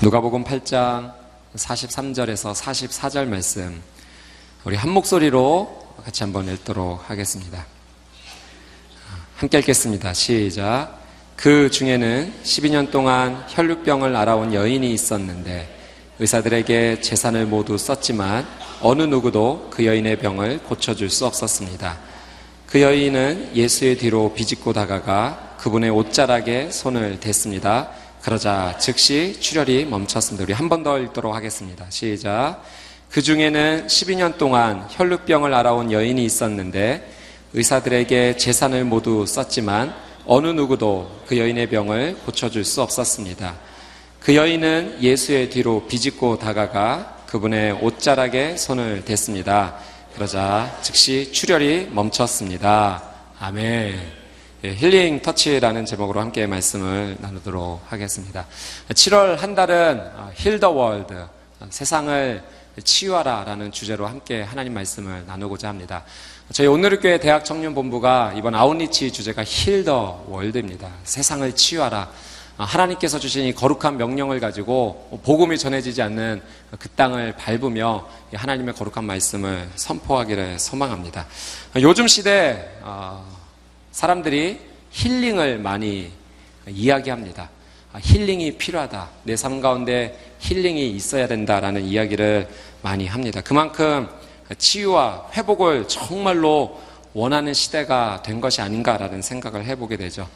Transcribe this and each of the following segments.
누가복음 8장 43절에서 44절 말씀, 우리 한 목소리로 같이 한번 읽도록 하겠습니다. 함께 읽겠습니다. 시작. 그 중에는 12년 동안 혈루병을 앓아온 여인이 있었는데 의사들에게 재산을 모두 썼지만 어느 누구도 그 여인의 병을 고쳐줄 수 없었습니다. 그 여인은 예수의 뒤로 비집고 다가가 그분의 옷자락에 손을 댔습니다. 그러자 즉시 출혈이 멈췄습니다. 우리 한 번 더 읽도록 하겠습니다. 시작. 그 중에는 12년 동안 혈루병을 앓아온 여인이 있었는데 의사들에게 재산을 모두 썼지만 어느 누구도 그 여인의 병을 고쳐줄 수 없었습니다. 그 여인은 예수의 뒤로 비집고 다가가 그분의 옷자락에 손을 댔습니다. 그러자 즉시 출혈이 멈췄습니다. 아멘. 힐링 터치라는 제목으로 함께 말씀을 나누도록 하겠습니다. 7월 한 달은 힐 더 월드, 세상을 치유하라 라는 주제로 함께 하나님 말씀을 나누고자 합니다. 저희 오늘교회 대학 청년본부가 이번 아웃리치 주제가 힐 더 월드입니다. 세상을 치유하라. 하나님께서 주신 이 거룩한 명령을 가지고 복음이 전해지지 않는 그 땅을 밟으며 하나님의 거룩한 말씀을 선포하기를 소망합니다. 요즘 시대 사람들이 힐링을 많이 이야기합니다. 힐링이 필요하다. 내 삶 가운데 힐링이 있어야 된다라는 이야기를 많이 합니다. 그만큼 치유와 회복을 정말로 원하는 시대가 된 것이 아닌가라는 생각을 해보게 되죠.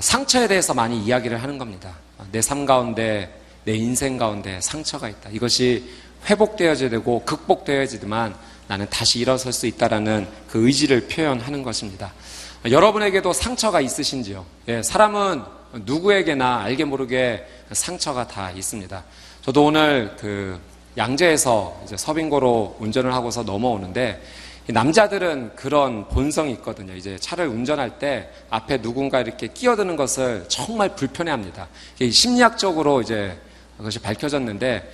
상처에 대해서 많이 이야기를 하는 겁니다. 내 삶 가운데, 내 인생 가운데 상처가 있다. 이것이 회복되어야 되고 극복되어야지만 나는 다시 일어설 수 있다라는 그 의지를 표현하는 것입니다. 여러분에게도 상처가 있으신지요? 예, 사람은 누구에게나 알게 모르게 상처가 다 있습니다. 저도 오늘 양재에서 이제 서빙고로 운전을 하고서 넘어오는데 남자들은 그런 본성이 있거든요. 이제 차를 운전할 때 앞에 누군가 이렇게 끼어드는 것을 정말 불편해합니다. 심리학적으로 이제 그것이 밝혀졌는데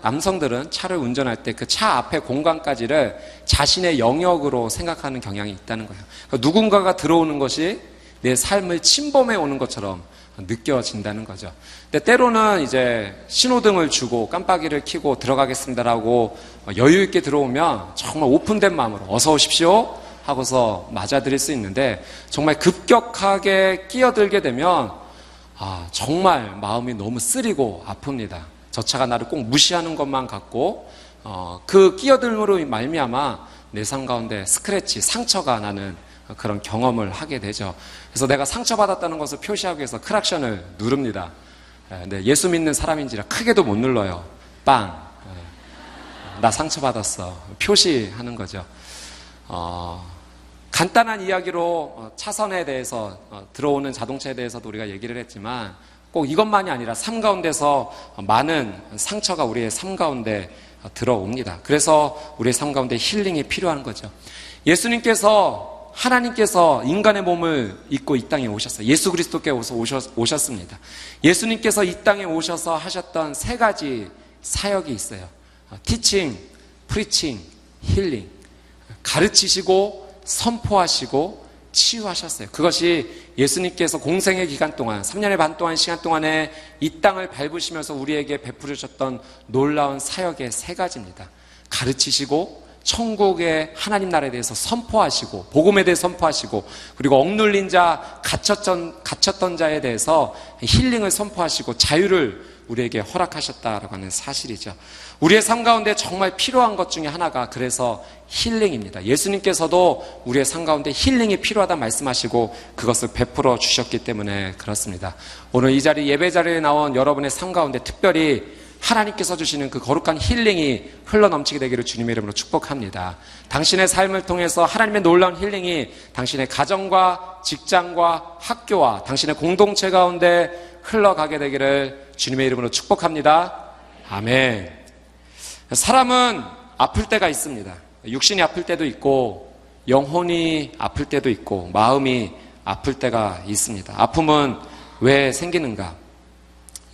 남성들은 차를 운전할 때 그 차 앞에 공간까지를 자신의 영역으로 생각하는 경향이 있다는 거예요. 그러니까 누군가가 들어오는 것이 내 삶을 침범해 오는 것처럼 느껴진다는 거죠. 근데 때로는 이제 신호등을 주고 깜빡이를 켜고 들어가겠습니다라고 여유 있게 들어오면 정말 오픈된 마음으로 어서 오십시오 하고서 맞아들일 수 있는데 정말 급격하게 끼어들게 되면 정말 마음이 너무 쓰리고 아픕니다. 저 차가 나를 꼭 무시하는 것만 같고 그 끼어들므로 말미암아 내 삶 가운데 스크래치, 상처가 나는 그런 경험을 하게 되죠. 그래서 내가 상처받았다는 것을 표시하기 위해서 크락션을 누릅니다. 네, 예수 믿는 사람인지라 크게도 못 눌러요. 빵. 나 상처받았어. 표시하는 거죠. 간단한 이야기로 차선에 대해서 들어오는 자동차에 대해서도 우리가 얘기를 했지만 꼭 이것만이 아니라 삶 가운데서 많은 상처가 우리의 삶 가운데 들어옵니다. 그래서 우리의 삶 가운데 힐링이 필요한 거죠. 하나님께서 인간의 몸을 입고 이 땅에 오셨어요. 예수 그리스도께서 오셨습니다. 예수님께서 이 땅에 오셔서 하셨던 세 가지 사역이 있어요. 티칭, 프리칭, 힐링. 가르치시고 선포하시고 치유하셨어요. 그것이 예수님께서 공생의 기간 동안 3년의 반 동안 시간 동안에 이 땅을 밟으시면서 우리에게 베풀으셨던 놀라운 사역의 세 가지입니다. 가르치시고 천국의 하나님 나라에 대해서 선포하시고 복음에 대해 선포하시고 그리고 억눌린 자, 갇혔던 자에 대해서 힐링을 선포하시고 자유를 우리에게 허락하셨다라고 하는 사실이죠. 우리의 삶 가운데 정말 필요한 것 중에 하나가 그래서 힐링입니다. 예수님께서도 우리의 삶 가운데 힐링이 필요하다 말씀하시고 그것을 베풀어 주셨기 때문에 그렇습니다. 오늘 이 자리 예배 자리에 나온 여러분의 삶 가운데 특별히 하나님께서 주시는 그 거룩한 힐링이 흘러넘치게 되기를 주님의 이름으로 축복합니다. 당신의 삶을 통해서 하나님의 놀라운 힐링이 당신의 가정과 직장과 학교와 당신의 공동체 가운데 흘러가게 되기를 주님의 이름으로 축복합니다. 아멘. 사람은 아플 때가 있습니다. 육신이 아플 때도 있고 영혼이 아플 때도 있고 마음이 아플 때가 있습니다. 아픔은 왜 생기는가?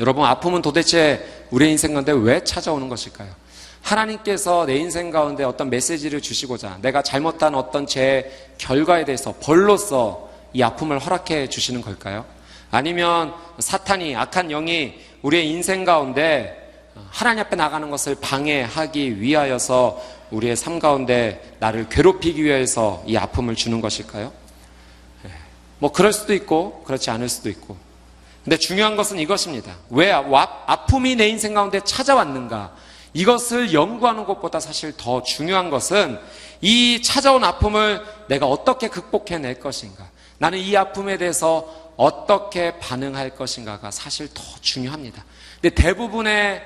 여러분, 아픔은 도대체 우리의 인생 가운데 왜 찾아오는 것일까요? 하나님께서 내 인생 가운데 어떤 메시지를 주시고자 내가 잘못한 어떤 제 결과에 대해서 벌로써 이 아픔을 허락해 주시는 걸까요? 아니면 사탄이, 악한 영이 우리의 인생 가운데 하나님 앞에 나가는 것을 방해하기 위하여서 우리의 삶 가운데 나를 괴롭히기 위해서 이 아픔을 주는 것일까요? 뭐 그럴 수도 있고 그렇지 않을 수도 있고, 근데 중요한 것은 이것입니다. 왜 아픔이 내 인생 가운데 찾아왔는가, 이것을 연구하는 것보다 사실 더 중요한 것은 이 찾아온 아픔을 내가 어떻게 극복해낼 것인가, 나는 이 아픔에 대해서 어떻게 반응할 것인가가 사실 더 중요합니다. 근데 대부분의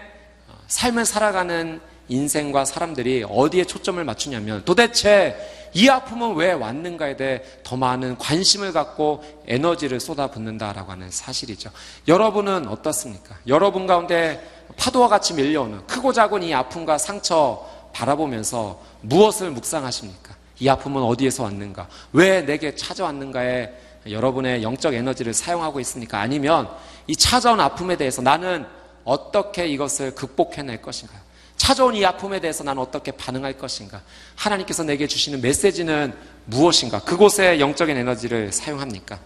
삶을 살아가는 인생과 사람들이 어디에 초점을 맞추냐면 도대체 이 아픔은 왜 왔는가에 대해 더 많은 관심을 갖고 에너지를 쏟아붓는다라고 하는 사실이죠. 여러분은 어떻습니까? 여러분 가운데 파도와 같이 밀려오는 크고 작은 이 아픔과 상처 바라보면서 무엇을 묵상하십니까? 이 아픔은 어디에서 왔는가? 왜 내게 찾아왔는가에 여러분의 영적 에너지를 사용하고 있습니까? 아니면 이 찾아온 아픔에 대해서 나는 어떻게 이것을 극복해낼 것인가요? 찾아온 이 아픔에 대해서 나는 어떻게 반응할 것인가? 하나님께서 내게 주시는 메시지는 무엇인가? 그곳에 영적인 에너지를 사용합니까?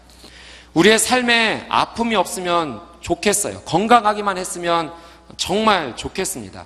우리의 삶에 아픔이 없으면 좋겠어요. 건강하기만 했으면 정말 좋겠습니다.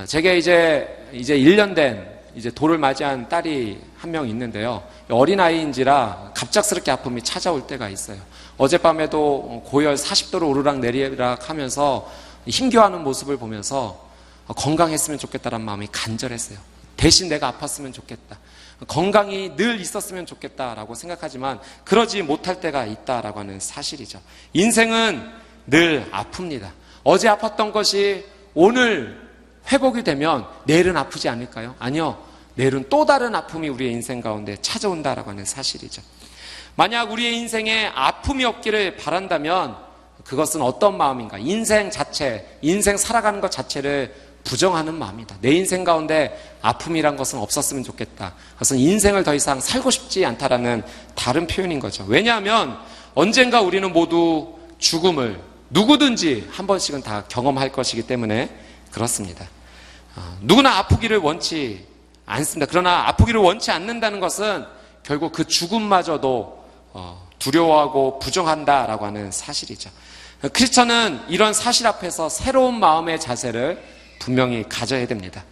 제게 이제 1년 된 돌을 맞이한 딸이 한 명 있는데요. 어린아이인지라 갑작스럽게 아픔이 찾아올 때가 있어요. 어젯밤에도 고열 40도로 오르락 내리락 하면서 힘겨워하는 모습을 보면서 건강했으면 좋겠다는 마음이 간절했어요. 대신 내가 아팠으면 좋겠다, 건강이 늘 있었으면 좋겠다라고 생각하지만 그러지 못할 때가 있다라고 하는 사실이죠. 인생은 늘 아픕니다. 어제 아팠던 것이 오늘 회복이 되면 내일은 아프지 않을까요? 아니요, 내일은 또 다른 아픔이 우리의 인생 가운데 찾아온다라고 하는 사실이죠. 만약 우리의 인생에 아픔이 없기를 바란다면 그것은 어떤 마음인가? 인생 자체, 인생 살아가는 것 자체를 부정하는 마음이다. 내 인생 가운데 아픔이란 것은 없었으면 좋겠다, 그것은 인생을 더 이상 살고 싶지 않다라는 다른 표현인 거죠. 왜냐하면 언젠가 우리는 모두 죽음을 누구든지 한 번씩은 다 경험할 것이기 때문에 그렇습니다. 누구나 아프기를 원치 않습니다. 그러나 아프기를 원치 않는다는 것은 결국 그 죽음마저도 두려워하고 부정한다라고 하는 사실이죠. 크리스천은 이런 사실 앞에서 새로운 마음의 자세를 분명히 가져야 됩니다.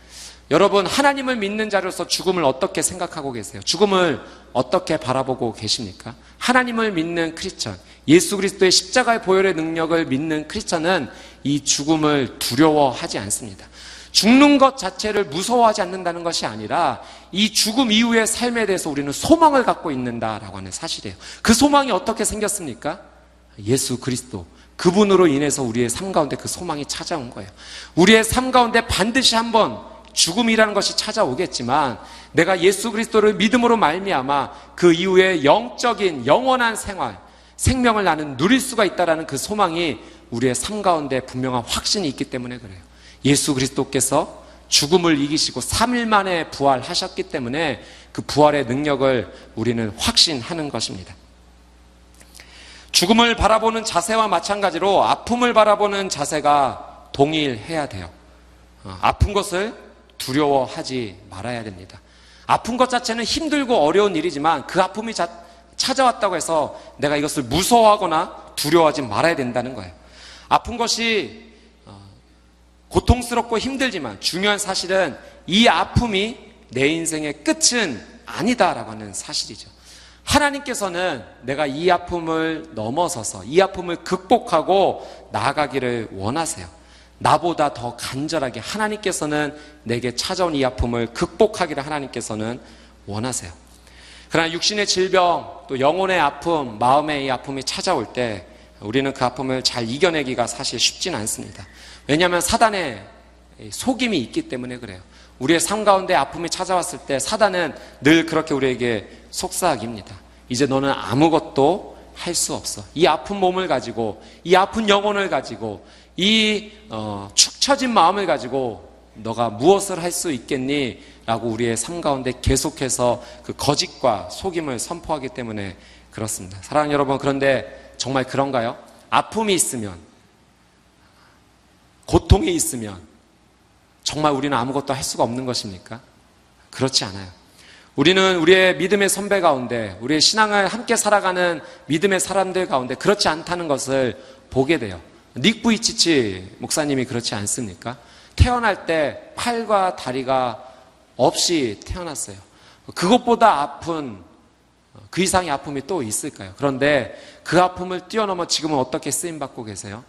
여러분, 하나님을 믿는 자로서 죽음을 어떻게 생각하고 계세요? 죽음을 어떻게 바라보고 계십니까? 하나님을 믿는 크리스천, 예수 그리스도의 십자가의 보혈의 능력을 믿는 크리스천은 이 죽음을 두려워하지 않습니다. 죽는 것 자체를 무서워하지 않는다는 것이 아니라 이 죽음 이후의 삶에 대해서 우리는 소망을 갖고 있는다라고 하는 사실이에요. 그 소망이 어떻게 생겼습니까? 예수 그리스도, 그분으로 인해서 우리의 삶 가운데 그 소망이 찾아온 거예요. 우리의 삶 가운데 반드시 한번 죽음이라는 것이 찾아오겠지만 내가 예수 그리스도를 믿음으로 말미암아 그 이후에 영적인 영원한 생명을 나는 누릴 수가 있다라는 그 소망이 우리의 삶 가운데 분명한 확신이 있기 때문에 그래요. 예수 그리스도께서 죽음을 이기시고 3일 만에 부활하셨기 때문에 그 부활의 능력을 우리는 확신하는 것입니다. 죽음을 바라보는 자세와 마찬가지로 아픔을 바라보는 자세가 동일해야 돼요. 아픈 것을 두려워하지 말아야 됩니다. 아픈 것 자체는 힘들고 어려운 일이지만 그 아픔이 찾아왔다고 해서 내가 이것을 무서워하거나 두려워하지 말아야 된다는 거예요. 아픈 것이 고통스럽고 힘들지만 중요한 사실은 이 아픔이 내 인생의 끝은 아니다라고 하는 사실이죠. 하나님께서는 내가 이 아픔을 넘어서서 이 아픔을 극복하고 나아가기를 원하세요. 나보다 더 간절하게 하나님께서는 내게 찾아온 이 아픔을 극복하기를 하나님께서는 원하세요. 그러나 육신의 질병, 또 영혼의 아픔, 마음의 이 아픔이 찾아올 때 우리는 그 아픔을 잘 이겨내기가 사실 쉽지는 않습니다. 왜냐하면 사단의 속임이 있기 때문에 그래요. 우리의 삶 가운데 아픔이 찾아왔을 때 사단은 늘 그렇게 우리에게 속삭입니다. 이제 너는 아무것도 할 수 없어. 이 아픈 몸을 가지고, 이 아픈 영혼을 가지고, 이 축 처진 마음을 가지고 너가 무엇을 할 수 있겠니? 라고 우리의 삶 가운데 계속해서 그 거짓과 속임을 선포하기 때문에 그렇습니다. 사랑하는 여러분, 그런데 정말 그런가요? 아픔이 있으면 고통에 있으면 정말 우리는 아무것도 할 수가 없는 것입니까? 그렇지 않아요. 우리는 우리의 믿음의 선배 가운데, 우리의 신앙을 함께 살아가는 믿음의 사람들 가운데 그렇지 않다는 것을 보게 돼요. 닉 부이치치 목사님이 그렇지 않습니까? 태어날 때 팔과 다리가 없이 태어났어요. 그것보다 아픈, 그 이상의 아픔이 또 있을까요? 그런데 그 아픔을 뛰어넘어 지금은 어떻게 쓰임받고 계세요?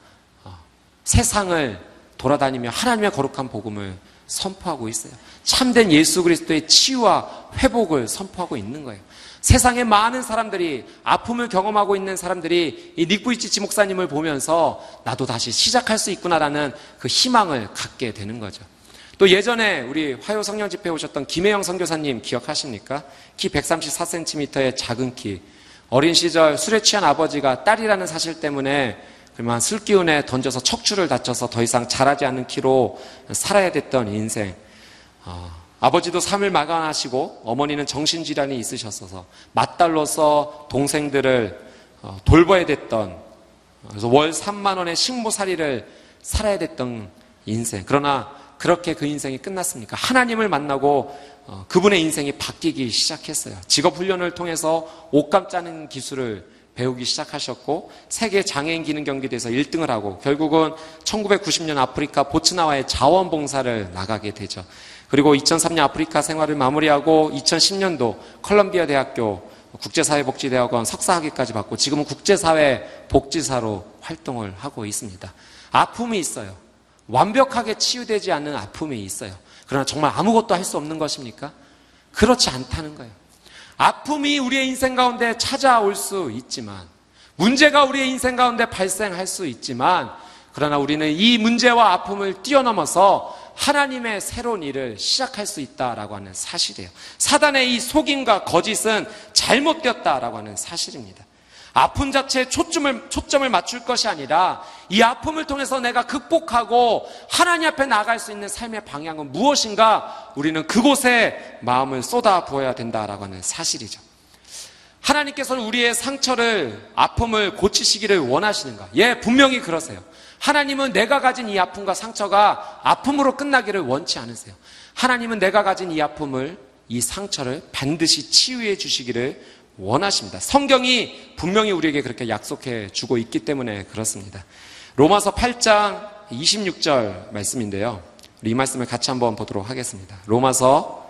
세상을 돌아다니며 하나님의 거룩한 복음을 선포하고 있어요. 참된 예수 그리스도의 치유와 회복을 선포하고 있는 거예요. 세상에 많은 사람들이, 아픔을 경험하고 있는 사람들이 이 닉 부이치치 목사님을 보면서 나도 다시 시작할 수 있구나라는 그 희망을 갖게 되는 거죠. 또 예전에 우리 화요 성령 집회에 오셨던 김혜영 선교사님 기억하십니까? 키 134cm의 작은 키, 어린 시절 술에 취한 아버지가 딸이라는 사실 때문에 그만 술 기운에 던져서 척추를 다쳐서 더 이상 자라지 않는 키로 살아야 됐던 인생. 아버지도 삶을 마감하시고 어머니는 정신질환이 있으셨어서 맏딸로서 동생들을 돌봐야 됐던, 그래서 월 3만 원의 식모살이를 살아야 됐던 인생. 그러나 그렇게 그 인생이 끝났습니까? 하나님을 만나고 그분의 인생이 바뀌기 시작했어요. 직업훈련을 통해서 옷감 짜는 기술을 배우기 시작하셨고 세계 장애인 기능 경기대회에서 1등을 하고 결국은 1990년 아프리카 보츠나와의 자원봉사를 나가게 되죠. 그리고 2003년 아프리카 생활을 마무리하고 2010년도 컬럼비아 대학교 국제사회복지대학원 석사학위까지 받고 지금은 국제사회복지사로 활동을 하고 있습니다. 아픔이 있어요. 완벽하게 치유되지 않는 아픔이 있어요. 그러나 정말 아무것도 할 수 없는 것입니까? 그렇지 않다는 거예요. 아픔이 우리의 인생 가운데 찾아올 수 있지만, 문제가 우리의 인생 가운데 발생할 수 있지만, 그러나 우리는 이 문제와 아픔을 뛰어넘어서 하나님의 새로운 일을 시작할 수 있다라고 하는 사실이에요. 사단의 이 속임과 거짓은 잘못되었다라고 하는 사실입니다. 아픔 자체에 초점을 맞출 것이 아니라 이 아픔을 통해서 내가 극복하고 하나님 앞에 나아갈 수 있는 삶의 방향은 무엇인가, 우리는 그곳에 마음을 쏟아 부어야 된다라고 하는 사실이죠. 하나님께서는 우리의 상처를, 아픔을 고치시기를 원하시는가? 예, 분명히 그러세요. 하나님은 내가 가진 이 아픔과 상처가 아픔으로 끝나기를 원치 않으세요. 하나님은 내가 가진 이 아픔을, 이 상처를 반드시 치유해 주시기를 원하십니다. 성경이 분명히 우리에게 그렇게 약속해 주고 있기 때문에 그렇습니다. 로마서 8장 26절 말씀인데요. 우리 이 말씀을 같이 한번 보도록 하겠습니다. 로마서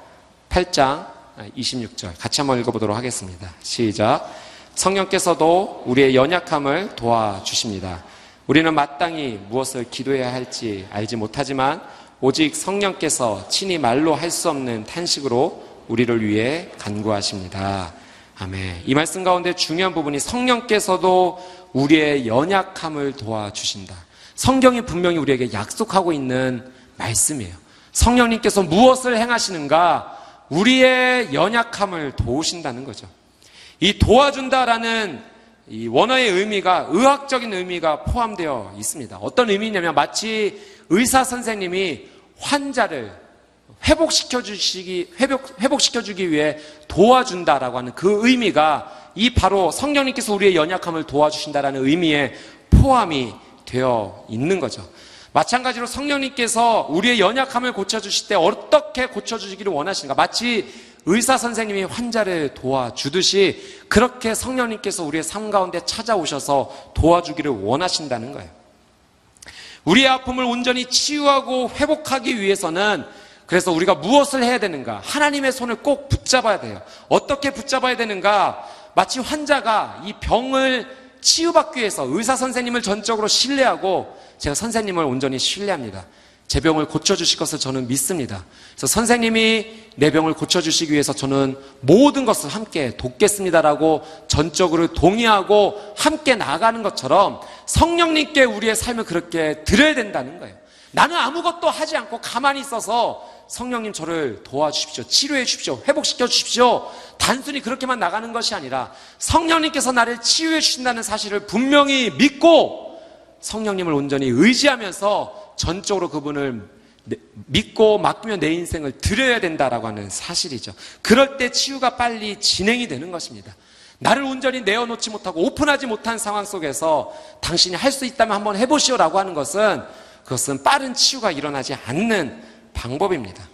8장 26절 같이 한번 읽어보도록 하겠습니다. 시작. 성령께서도 우리의 연약함을 도와주십니다. 우리는 마땅히 무엇을 기도해야 할지 알지 못하지만 오직 성령께서 친히 말로 할 수 없는 탄식으로 우리를 위해 간구하십니다. 아멘. 이 말씀 가운데 중요한 부분이 성령께서도 우리의 연약함을 도와주신다. 성경이 분명히 우리에게 약속하고 있는 말씀이에요. 성령님께서 무엇을 행하시는가? 우리의 연약함을 도우신다는 거죠. 이 도와준다라는 이 원어의 의미가, 의학적인 의미가 포함되어 있습니다. 어떤 의미냐면 마치 의사 선생님이 환자를 회복시켜주기 위해 도와준다라고 하는 그 의미가 이 바로 성령님께서 우리의 연약함을 도와주신다라는 의미에 포함이 되어 있는 거죠. 마찬가지로 성령님께서 우리의 연약함을 고쳐주실 때 어떻게 고쳐주시기를 원하시는가? 마치 의사 선생님이 환자를 도와주듯이 그렇게 성령님께서 우리의 삶 가운데 찾아오셔서 도와주기를 원하신다는 거예요. 우리의 아픔을 온전히 치유하고 회복하기 위해서는, 그래서 우리가 무엇을 해야 되는가? 하나님의 손을 꼭 붙잡아야 돼요. 어떻게 붙잡아야 되는가? 마치 환자가 이 병을 치유받기 위해서 의사 선생님을 전적으로 신뢰하고, 제가 선생님을 온전히 신뢰합니다. 제 병을 고쳐주실 것을 저는 믿습니다. 그래서 선생님이 내 병을 고쳐주시기 위해서 저는 모든 것을 함께 돕겠습니다라고 전적으로 동의하고 함께 나아가는 것처럼 성령님께 우리의 삶을 그렇게 드려야 된다는 거예요. 나는 아무것도 하지 않고 가만히 있어서 성령님 저를 도와주십시오, 치료해 주십시오, 회복시켜 주십시오, 단순히 그렇게만 나가는 것이 아니라 성령님께서 나를 치유해 주신다는 사실을 분명히 믿고 성령님을 온전히 의지하면서 전적으로 그분을 믿고 맡기며 내 인생을 드려야 된다라고 하는 사실이죠. 그럴 때 치유가 빨리 진행이 되는 것입니다. 나를 온전히 내어놓지 못하고 오픈하지 못한 상황 속에서 당신이 할 수 있다면 한번 해보시오라고 하는 것은 그것은 빠른 치유가 일어나지 않는 방법입니다.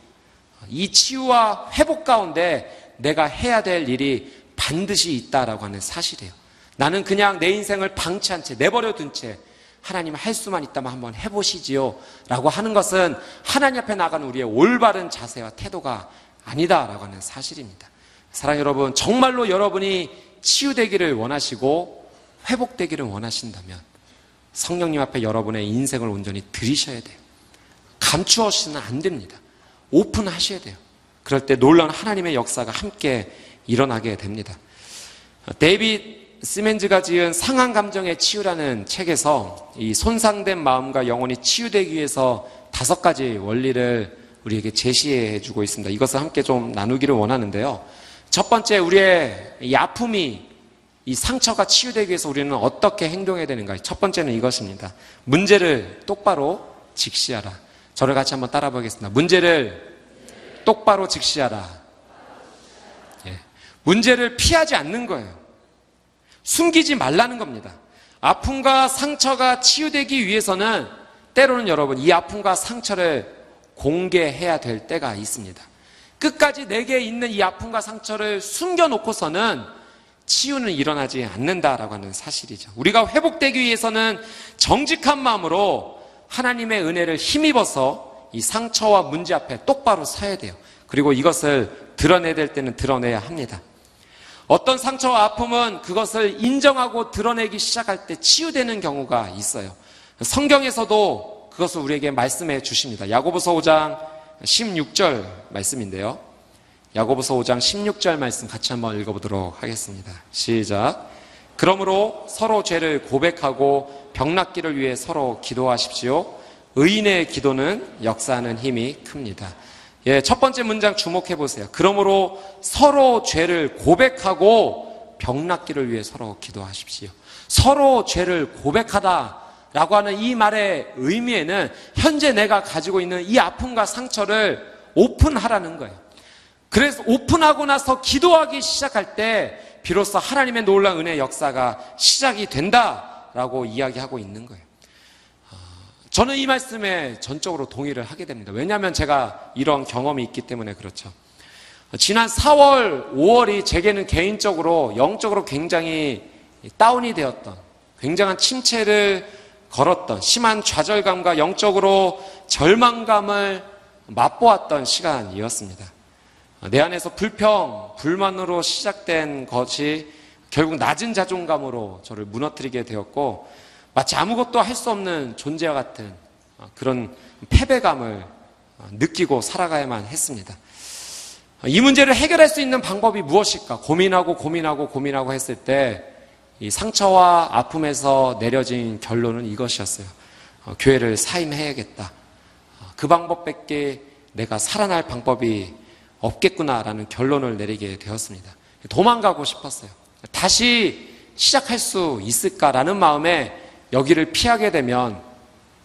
이 치유와 회복 가운데 내가 해야 될 일이 반드시 있다라고 하는 사실이에요. 나는 그냥 내 인생을 방치한 채 내버려 둔 채 하나님 할 수만 있다면 한번 해보시지요 라고 하는 것은 하나님 앞에 나가는 우리의 올바른 자세와 태도가 아니다라고 하는 사실입니다. 사랑하는 여러분, 정말로 여러분이 치유되기를 원하시고 회복되기를 원하신다면 성령님 앞에 여러분의 인생을 온전히 드리셔야 돼요. 감추어서는 안 됩니다. 오픈하셔야 돼요. 그럴 때 놀라운 하나님의 역사가 함께 일어나게 됩니다. 데이빗 시멘즈가 지은 상한 감정의 치유라는 책에서 이 손상된 마음과 영혼이 치유되기 위해서 5가지 원리를 우리에게 제시해 주고 있습니다. 이것을 함께 좀 나누기를 원하는데요. 첫 번째, 우리의 이 아픔이, 이 상처가 치유되기 위해서 우리는 어떻게 행동해야 되는가? 첫 번째는 이것입니다. 문제를 똑바로 직시하라. 저를 같이 한번 따라 보겠습니다. 문제를 똑바로 직시하라. 예. 문제를 피하지 않는 거예요. 숨기지 말라는 겁니다. 아픔과 상처가 치유되기 위해서는 때로는 여러분, 이 아픔과 상처를 공개해야 될 때가 있습니다. 끝까지 내게 있는 이 아픔과 상처를 숨겨놓고서는 치유는 일어나지 않는다라고 하는 사실이죠. 우리가 회복되기 위해서는 정직한 마음으로 하나님의 은혜를 힘입어서 이 상처와 문제 앞에 똑바로 서야 돼요. 그리고 이것을 드러내야 될 때는 드러내야 합니다. 어떤 상처와 아픔은 그것을 인정하고 드러내기 시작할 때 치유되는 경우가 있어요. 성경에서도 그것을 우리에게 말씀해 주십니다. 야고보서 5장 16절 말씀인데요. 야고보서 5장 16절 말씀 같이 한번 읽어보도록 하겠습니다. 시작. 그러므로 서로 죄를 고백하고 병낫기를 위해 서로 기도하십시오. 의인의 기도는 역사하는 힘이 큽니다. 예, 첫 번째 문장 주목해 보세요. 그러므로 서로 죄를 고백하고 병낫기를 위해 서로 기도하십시오. 서로 죄를 고백하다라고 하는 이 말의 의미에는 현재 내가 가지고 있는 이 아픔과 상처를 오픈하라는 거예요. 그래서 오픈하고 나서 기도하기 시작할 때 비로소 하나님의 놀라운 은혜의 역사가 시작이 된다라고 이야기하고 있는 거예요. 저는 이 말씀에 전적으로 동의를 하게 됩니다. 왜냐하면 제가 이런 경험이 있기 때문에 그렇죠. 지난 4월, 5월이 제게는 개인적으로 영적으로 굉장히 다운이 되었던, 굉장한 침체를 걸었던, 심한 좌절감과 영적으로 절망감을 맛보았던 시간이었습니다. 내 안에서 불평, 불만으로 시작된 것이 결국 낮은 자존감으로 저를 무너뜨리게 되었고, 마치 아무것도 할 수 없는 존재와 같은 그런 패배감을 느끼고 살아가야만 했습니다. 이 문제를 해결할 수 있는 방법이 무엇일까? 고민하고 했을 때 이 상처와 아픔에서 내려진 결론은 이것이었어요. 교회를 사임해야겠다. 그 방법밖에 내가 살아날 방법이 없겠구나라는 결론을 내리게 되었습니다. 도망가고 싶었어요. 다시 시작할 수 있을까라는 마음에 여기를 피하게 되면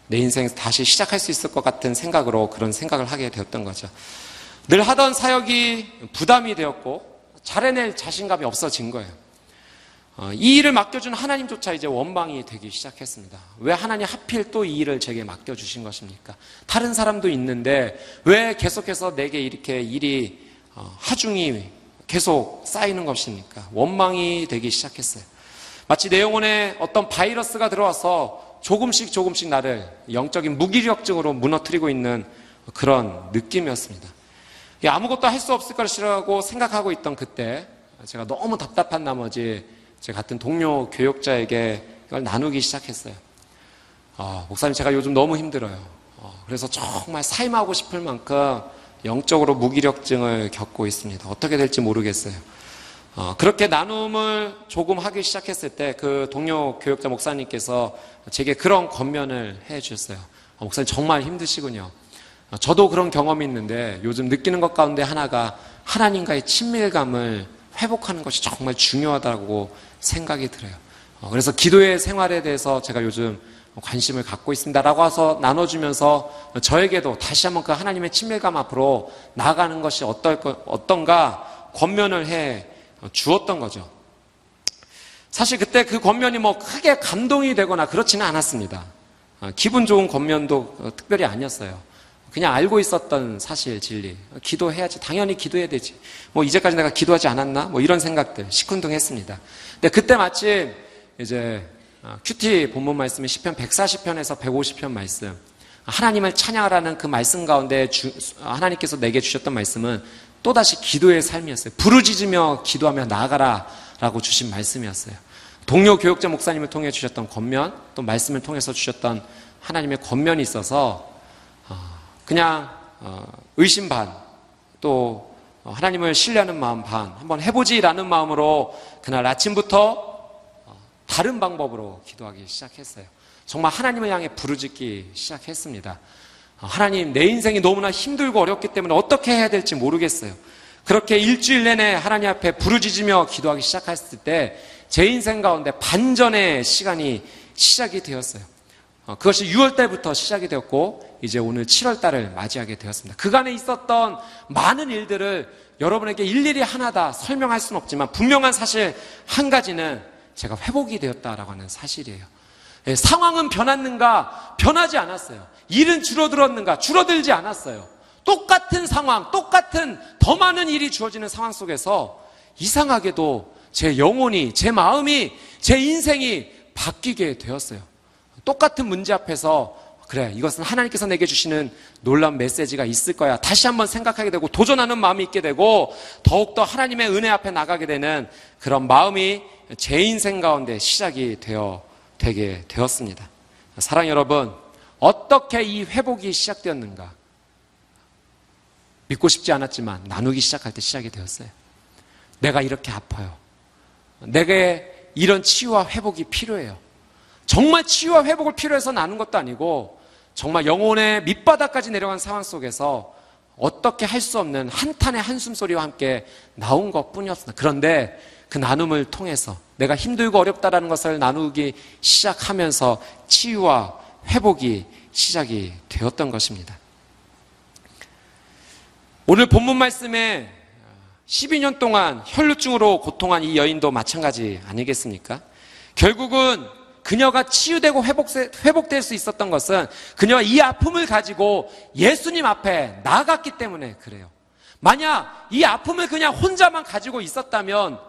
내 인생에서 다시 시작할 수 있을 것 같은 생각으로 그런 생각을 하게 되었던 거죠. 늘 하던 사역이 부담이 되었고 잘해낼 자신감이 없어진 거예요. 이 일을 맡겨준 하나님조차 이제 원망이 되기 시작했습니다. 왜 하나님 하필 또 이 일을 제게 맡겨주신 것입니까? 다른 사람도 있는데 왜 계속해서 내게 이렇게 일이 하중이 계속 쌓이는 것입니까? 원망이 되기 시작했어요. 마치 내 영혼에 어떤 바이러스가 들어와서 조금씩 나를 영적인 무기력증으로 무너뜨리고 있는 그런 느낌이었습니다. 아무것도 할 수 없을 것이라고 생각하고 있던 그때 제가 너무 답답한 나머지 제 같은 동료 교역자에게 이걸 나누기 시작했어요. 목사님, 제가 요즘 너무 힘들어요. 그래서 정말 사임하고 싶을 만큼 영적으로 무기력증을 겪고 있습니다. 어떻게 될지 모르겠어요. 그렇게 나눔을 조금 하기 시작했을 때 그 동료 교역자 목사님께서 제게 그런 권면을 해 주셨어요. 목사님 정말 힘드시군요. 저도 그런 경험이 있는데 요즘 느끼는 것 가운데 하나가 하나님과의 친밀감을 회복하는 것이 정말 중요하다고 생각이 들어요. 그래서 기도의 생활에 대해서 제가 요즘 관심을 갖고 있습니다라고 해서 나눠주면서 저에게도 다시 한번 그 하나님의 친밀감 앞으로 나아가는 것이 어떤가 권면을 해 주었던 거죠. 사실 그때 그 권면이 크게 감동이 되거나 그렇지는 않았습니다. 기분 좋은 겉면도 특별히 아니었어요. 그냥 알고 있었던 사실, 진리. 기도해야지. 당연히 기도해야 되지. 뭐 이제까지 내가 기도하지 않았나? 뭐 이런 생각들 시큰둥했습니다. 근데 그때 마침 이제 큐티 본문 말씀이 시편 140편에서 150편 말씀, 하나님을 찬양하라는 그 말씀 가운데 하나님께서 내게 주셨던 말씀은 또다시 기도의 삶이었어요. 부르짖으며 기도하며 나아가라 라고 주신 말씀이었어요. 동료 교육자 목사님을 통해 주셨던 권면, 또 말씀을 통해서 주셨던 하나님의 권면이 있어서 그냥 의심 반, 또 하나님을 신뢰하는 마음 반, 한번 해보지라는 마음으로 그날 아침부터 다른 방법으로 기도하기 시작했어요. 정말 하나님을 향해 부르짖기 시작했습니다. 하나님, 내 인생이 너무나 힘들고 어렵기 때문에 어떻게 해야 될지 모르겠어요. 그렇게 일주일 내내 하나님 앞에 부르짖으며 기도하기 시작했을 때 제 인생 가운데 반전의 시간이 시작이 되었어요. 그것이 6월 달부터 시작이 되었고 이제 오늘 7월 달을 맞이하게 되었습니다. 그간에 있었던 많은 일들을 여러분에게 일일이 하나 다 설명할 수는 없지만 분명한 사실 한 가지는 제가 회복이 되었다라고 하는 사실이에요. 상황은 변했는가? 변하지 않았어요. 일은 줄어들었는가? 줄어들지 않았어요. 똑같은 상황, 똑같은 더 많은 일이 주어지는 상황 속에서 이상하게도 제 영혼이, 제 마음이, 제 인생이 바뀌게 되었어요. 똑같은 문제 앞에서 그래, 이것은 하나님께서 내게 주시는 놀라운 메시지가 있을 거야. 다시 한번 생각하게 되고 도전하는 마음이 있게 되고 더욱더 하나님의 은혜 앞에 나가게 되는 그런 마음이 제 인생 가운데 시작이 되게 되었습니다. 사랑 여러분, 어떻게 이 회복이 시작되었는가? 믿고 싶지 않았지만 나누기 시작할 때 시작이 되었어요. 내가 이렇게 아파요. 내게 이런 치유와 회복이 필요해요. 정말 치유와 회복을 필요해서 나눈 것도 아니고 정말 영혼의 밑바닥까지 내려간 상황 속에서 어떻게 할 수 없는 한탄의 한숨소리와 함께 나온 것뿐이었습니다. 그런데 그 나눔을 통해서 내가 힘들고 어렵다라는 것을 나누기 시작하면서 치유와 회복이 시작이 되었던 것입니다. 오늘 본문 말씀에 12년 동안 혈루증으로 고통한 이 여인도 마찬가지 아니겠습니까? 결국은 그녀가 치유되고 회복될 수 있었던 것은 그녀가 이 아픔을 가지고 예수님 앞에 나아갔기 때문에 그래요. 만약 이 아픔을 그냥 혼자만 가지고 있었다면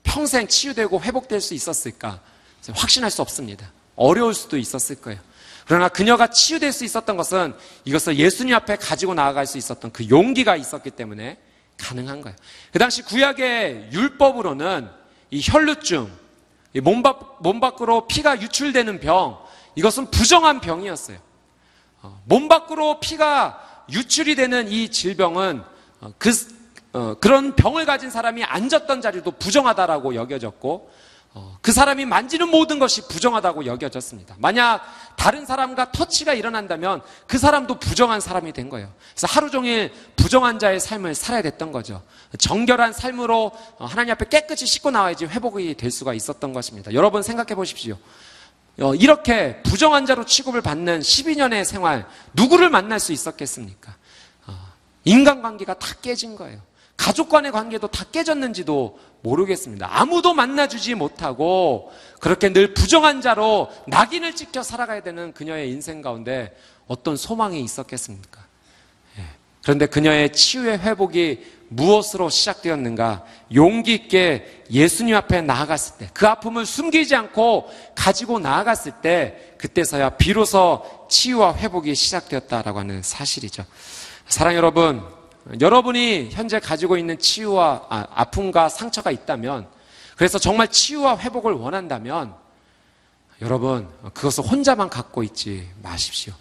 평생 치유되고 회복될 수 있었을까? 확신할 수 없습니다. 어려울 수도 있었을 거예요. 그러나 그녀가 치유될 수 있었던 것은 이것을 예수님 앞에 가지고 나아갈 수 있었던 그 용기가 있었기 때문에 가능한 거예요. 그 당시 구약의 율법으로는 이 혈루증, 몸 밖으로 피가 유출되는 병, 이것은 부정한 병이었어요. 몸 밖으로 피가 유출이 되는 이 질병은 그런 병을 가진 사람이 앉았던 자리도 부정하다라고 여겨졌고 그 사람이 만지는 모든 것이 부정하다고 여겨졌습니다. 만약 다른 사람과 터치가 일어난다면 그 사람도 부정한 사람이 된 거예요. 그래서 하루 종일 부정한 자의 삶을 살아야 됐던 거죠. 정결한 삶으로 하나님 앞에 깨끗이 씻고 나와야지 회복이 될 수가 있었던 것입니다. 여러분 생각해 보십시오. 이렇게 부정한 자로 취급을 받는 12년의 생활, 누구를 만날 수 있었겠습니까? 인간관계가 다 깨진 거예요. 가족 간의 관계도 다 깨졌는지도 모르겠습니다. 아무도 만나주지 못하고 그렇게 늘 부정한 자로 낙인을 찍혀 살아가야 되는 그녀의 인생 가운데 어떤 소망이 있었겠습니까? 그런데 그녀의 치유의 회복이 무엇으로 시작되었는가? 용기 있게 예수님 앞에 나아갔을 때, 그 아픔을 숨기지 않고 가지고 나아갔을 때 그때서야 비로소 치유와 회복이 시작되었다라고 하는 사실이죠. 사랑 여러분, 여러분이 현재 가지고 있는 치유와 아픔과 상처가 있다면, 그래서 정말 치유와 회복을 원한다면 여러분 그것을 혼자만 갖고 있지 마십시오.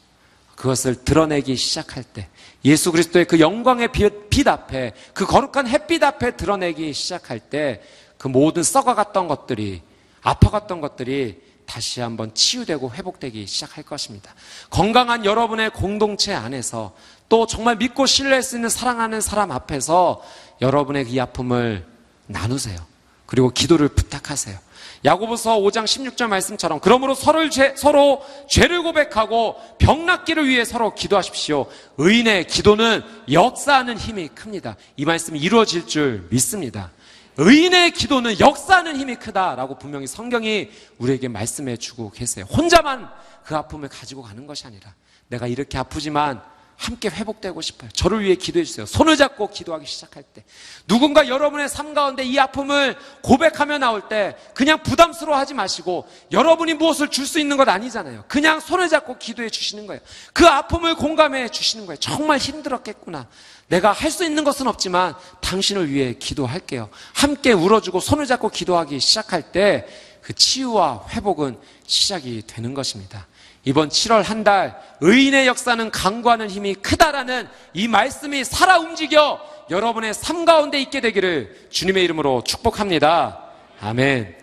그것을 드러내기 시작할 때 예수 그리스도의 그 영광의 빛 앞에, 그 거룩한 햇빛 앞에 드러내기 시작할 때 그 모든 썩어갔던 것들이, 아파갔던 것들이 다시 한번 치유되고 회복되기 시작할 것입니다. 건강한 여러분의 공동체 안에서 또 정말 믿고 신뢰할 수 있는 사랑하는 사람 앞에서 여러분의 이 아픔을 나누세요. 그리고 기도를 부탁하세요. 야고보서 5장 16절 말씀처럼 그러므로 서로 죄를 고백하고 병 낫기를 위해 서로 기도하십시오. 의인의 기도는 역사하는 힘이 큽니다. 이 말씀이 이루어질 줄 믿습니다. 의인의 기도는 역사하는 힘이 크다라고 분명히 성경이 우리에게 말씀해 주고 계세요. 혼자만 그 아픔을 가지고 가는 것이 아니라 내가 이렇게 아프지만 함께 회복되고 싶어요. 저를 위해 기도해 주세요. 손을 잡고 기도하기 시작할 때, 누군가 여러분의 삶 가운데 이 아픔을 고백하며 나올 때 그냥 부담스러워하지 마시고, 여러분이 무엇을 줄 수 있는 것 아니잖아요. 그냥 손을 잡고 기도해 주시는 거예요. 그 아픔을 공감해 주시는 거예요. 정말 힘들었겠구나. 내가 할 수 있는 것은 없지만 당신을 위해 기도할게요. 함께 울어주고 손을 잡고 기도하기 시작할 때 그 치유와 회복은 시작이 되는 것입니다. 이번 7월 한 달, 의인의 역사는 강구하는 힘이 크다라는 이 말씀이 살아 움직여 여러분의 삶 가운데 있게 되기를 주님의 이름으로 축복합니다. 아멘.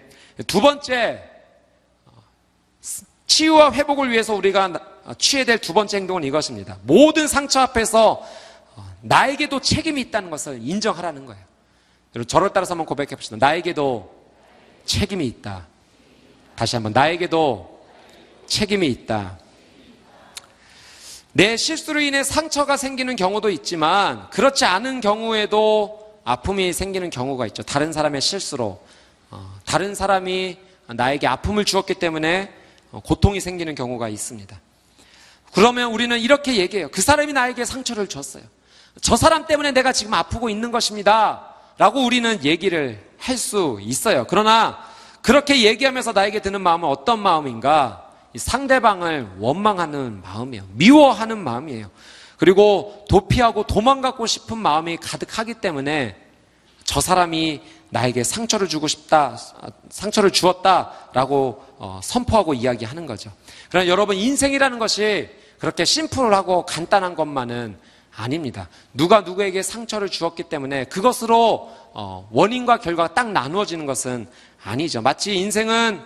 두 번째, 치유와 회복을 위해서 우리가 취해야 될 두 번째 행동은 이것입니다. 모든 상처 앞에서 나에게도 책임이 있다는 것을 인정하라는 거예요. 여러분, 저를 따라서 한번 고백해 봅시다. 나에게도 책임이 있다. 다시 한번, 나에게도 책임이 있다. 내 실수로 인해 상처가 생기는 경우도 있지만 그렇지 않은 경우에도 아픔이 생기는 경우가 있죠. 다른 사람의 실수로, 다른 사람이 나에게 아픔을 주었기 때문에 고통이 생기는 경우가 있습니다. 그러면 우리는 이렇게 얘기해요. 그 사람이 나에게 상처를 줬어요. 저 사람 때문에 내가 지금 아프고 있는 것입니다 라고 우리는 얘기를 할 수 있어요. 그러나 그렇게 얘기하면서 나에게 드는 마음은 어떤 마음인가? 상대방을 원망하는 마음이에요. 미워하는 마음이에요. 그리고 도피하고 도망가고 싶은 마음이 가득하기 때문에 저 사람이 나에게 상처를 주고 싶다, 상처를 주었다라고 선포하고 이야기하는 거죠. 그러나 여러분, 인생이라는 것이 그렇게 심플하고 간단한 것만은 아닙니다. 누가 누구에게 상처를 주었기 때문에 그것으로 원인과 결과가 딱 나누어지는 것은 아니죠. 마치 인생은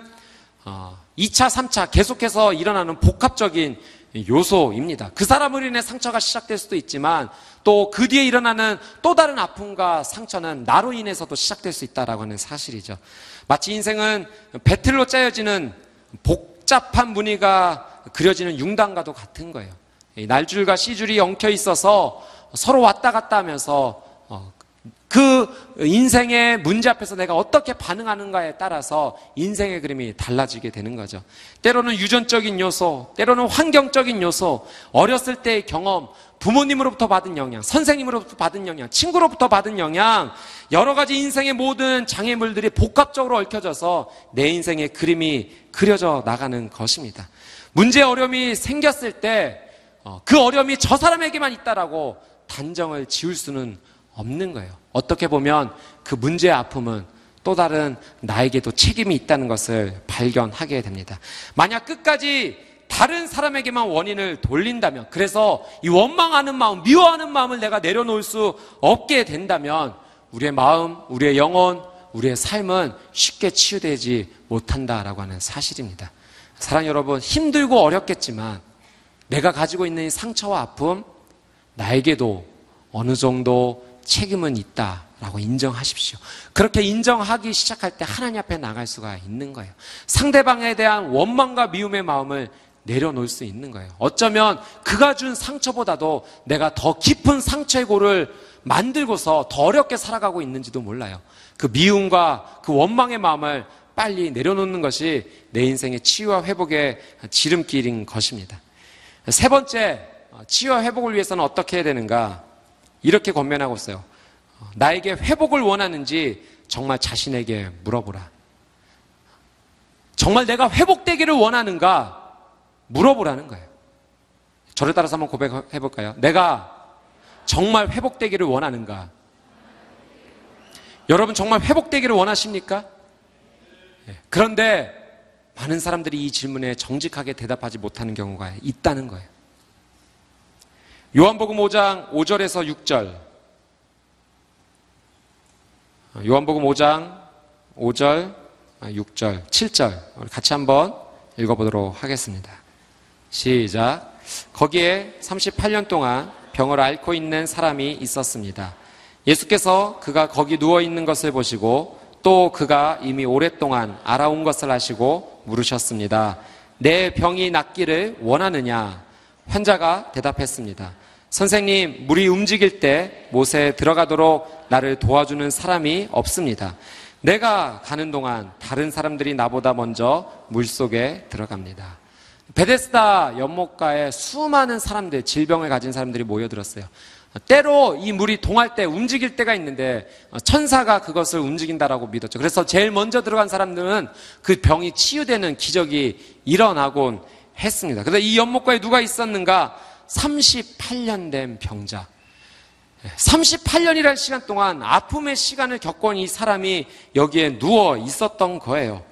2차, 3차 계속해서 일어나는 복합적인 요소입니다. 그 사람으로 인해 상처가 시작될 수도 있지만 또 그 뒤에 일어나는 또 다른 아픔과 상처는 나로 인해서도 시작될 수 있다라고 하는 사실이죠. 마치 인생은 배틀로 짜여지는 복잡한 무늬가 그려지는 융단과도 같은 거예요. 날줄과 시줄이 엉켜 있어서 서로 왔다 갔다 하면서 그 인생의 문제 앞에서 내가 어떻게 반응하는가에 따라서 인생의 그림이 달라지게 되는 거죠. 때로는 유전적인 요소, 때로는 환경적인 요소, 어렸을 때의 경험, 부모님으로부터 받은 영향, 선생님으로부터 받은 영향, 친구로부터 받은 영향, 여러 가지 인생의 모든 장애물들이 복합적으로 얽혀져서 내 인생의 그림이 그려져 나가는 것입니다. 문제 어려움이 생겼을 때 그 어려움이 저 사람에게만 있다라고 단정을 지을 수는 없는 거예요. 어떻게 보면 그 문제의 아픔은 또 다른 나에게도 책임이 있다는 것을 발견하게 됩니다. 만약 끝까지 다른 사람에게만 원인을 돌린다면, 그래서 이 원망하는 마음, 미워하는 마음을 내가 내려놓을 수 없게 된다면 우리의 마음, 우리의 영혼, 우리의 삶은 쉽게 치유되지 못한다라고 하는 사실입니다. 사랑하는 여러분, 힘들고 어렵겠지만 내가 가지고 있는 이 상처와 아픔, 나에게도 어느 정도 책임은 있다라고 인정하십시오. 그렇게 인정하기 시작할 때 하나님 앞에 나갈 수가 있는 거예요. 상대방에 대한 원망과 미움의 마음을 내려놓을 수 있는 거예요. 어쩌면 그가 준 상처보다도 내가 더 깊은 상처의 골을 만들고서 더 어렵게 살아가고 있는지도 몰라요. 그 미움과 그 원망의 마음을 빨리 내려놓는 것이 내 인생의 치유와 회복의 지름길인 것입니다. 세 번째, 치유와 회복을 위해서는 어떻게 해야 되는가? 이렇게 권면하고 있어요. 나에게 회복을 원하는지 정말 자신에게 물어보라. 정말 내가 회복되기를 원하는가? 물어보라는 거예요. 저를 따라서 한번 고백해 볼까요? 내가 정말 회복되기를 원하는가? 여러분 정말 회복되기를 원하십니까? 그런데 많은 사람들이 이 질문에 정직하게 대답하지 못하는 경우가 있다는 거예요. 요한복음 5장 5절에서 6절, 요한복음 5장 5절, 6절, 7절 우리 같이 한번 읽어보도록 하겠습니다. 시작. 거기에 38년 동안 병을 앓고 있는 사람이 있었습니다. 예수께서 그가 거기 누워있는 것을 보시고 또 그가 이미 오랫동안 알아온 것을 아시고 물으셨습니다. 내 병이 낫기를 원하느냐? 환자가 대답했습니다. 선생님, 물이 움직일 때 못에 들어가도록 나를 도와주는 사람이 없습니다. 내가 가는 동안 다른 사람들이 나보다 먼저 물속에 들어갑니다. 베데스다 연못가에 수많은 사람들, 질병을 가진 사람들이 모여들었어요. 때로 이 물이 동할 때 움직일 때가 있는데 천사가 그것을 움직인다라고 믿었죠. 그래서 제일 먼저 들어간 사람들은 그 병이 치유되는 기적이 일어나곤 했습니다. 그런데 이 연못가에 누가 있었는가? 38년 된 병자. 38년이라는 시간 동안 아픔의 시간을 겪은 이 사람이 여기에 누워 있었던 거예요.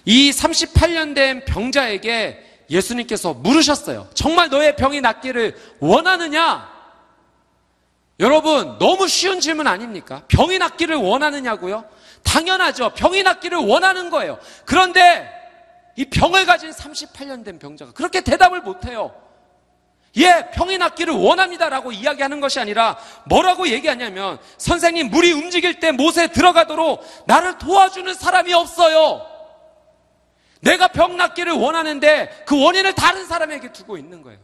이 38년 된 병자에게 예수님께서 물으셨어요. 정말 너의 병이 낫기를 원하느냐? 여러분, 너무 쉬운 질문 아닙니까? 병이 낫기를 원하느냐고요? 당연하죠. 병이 낫기를 원하는 거예요. 그런데 이 병을 가진 38년 된 병자가 그렇게 대답을 못해요. 예, 병이 낫기를 원합니다라고 이야기하는 것이 아니라 뭐라고 얘기하냐면, 선생님, 물이 움직일 때 못에 들어가도록 나를 도와주는 사람이 없어요. 내가 병 낫기를 원하는데 그 원인을 다른 사람에게 두고 있는 거예요.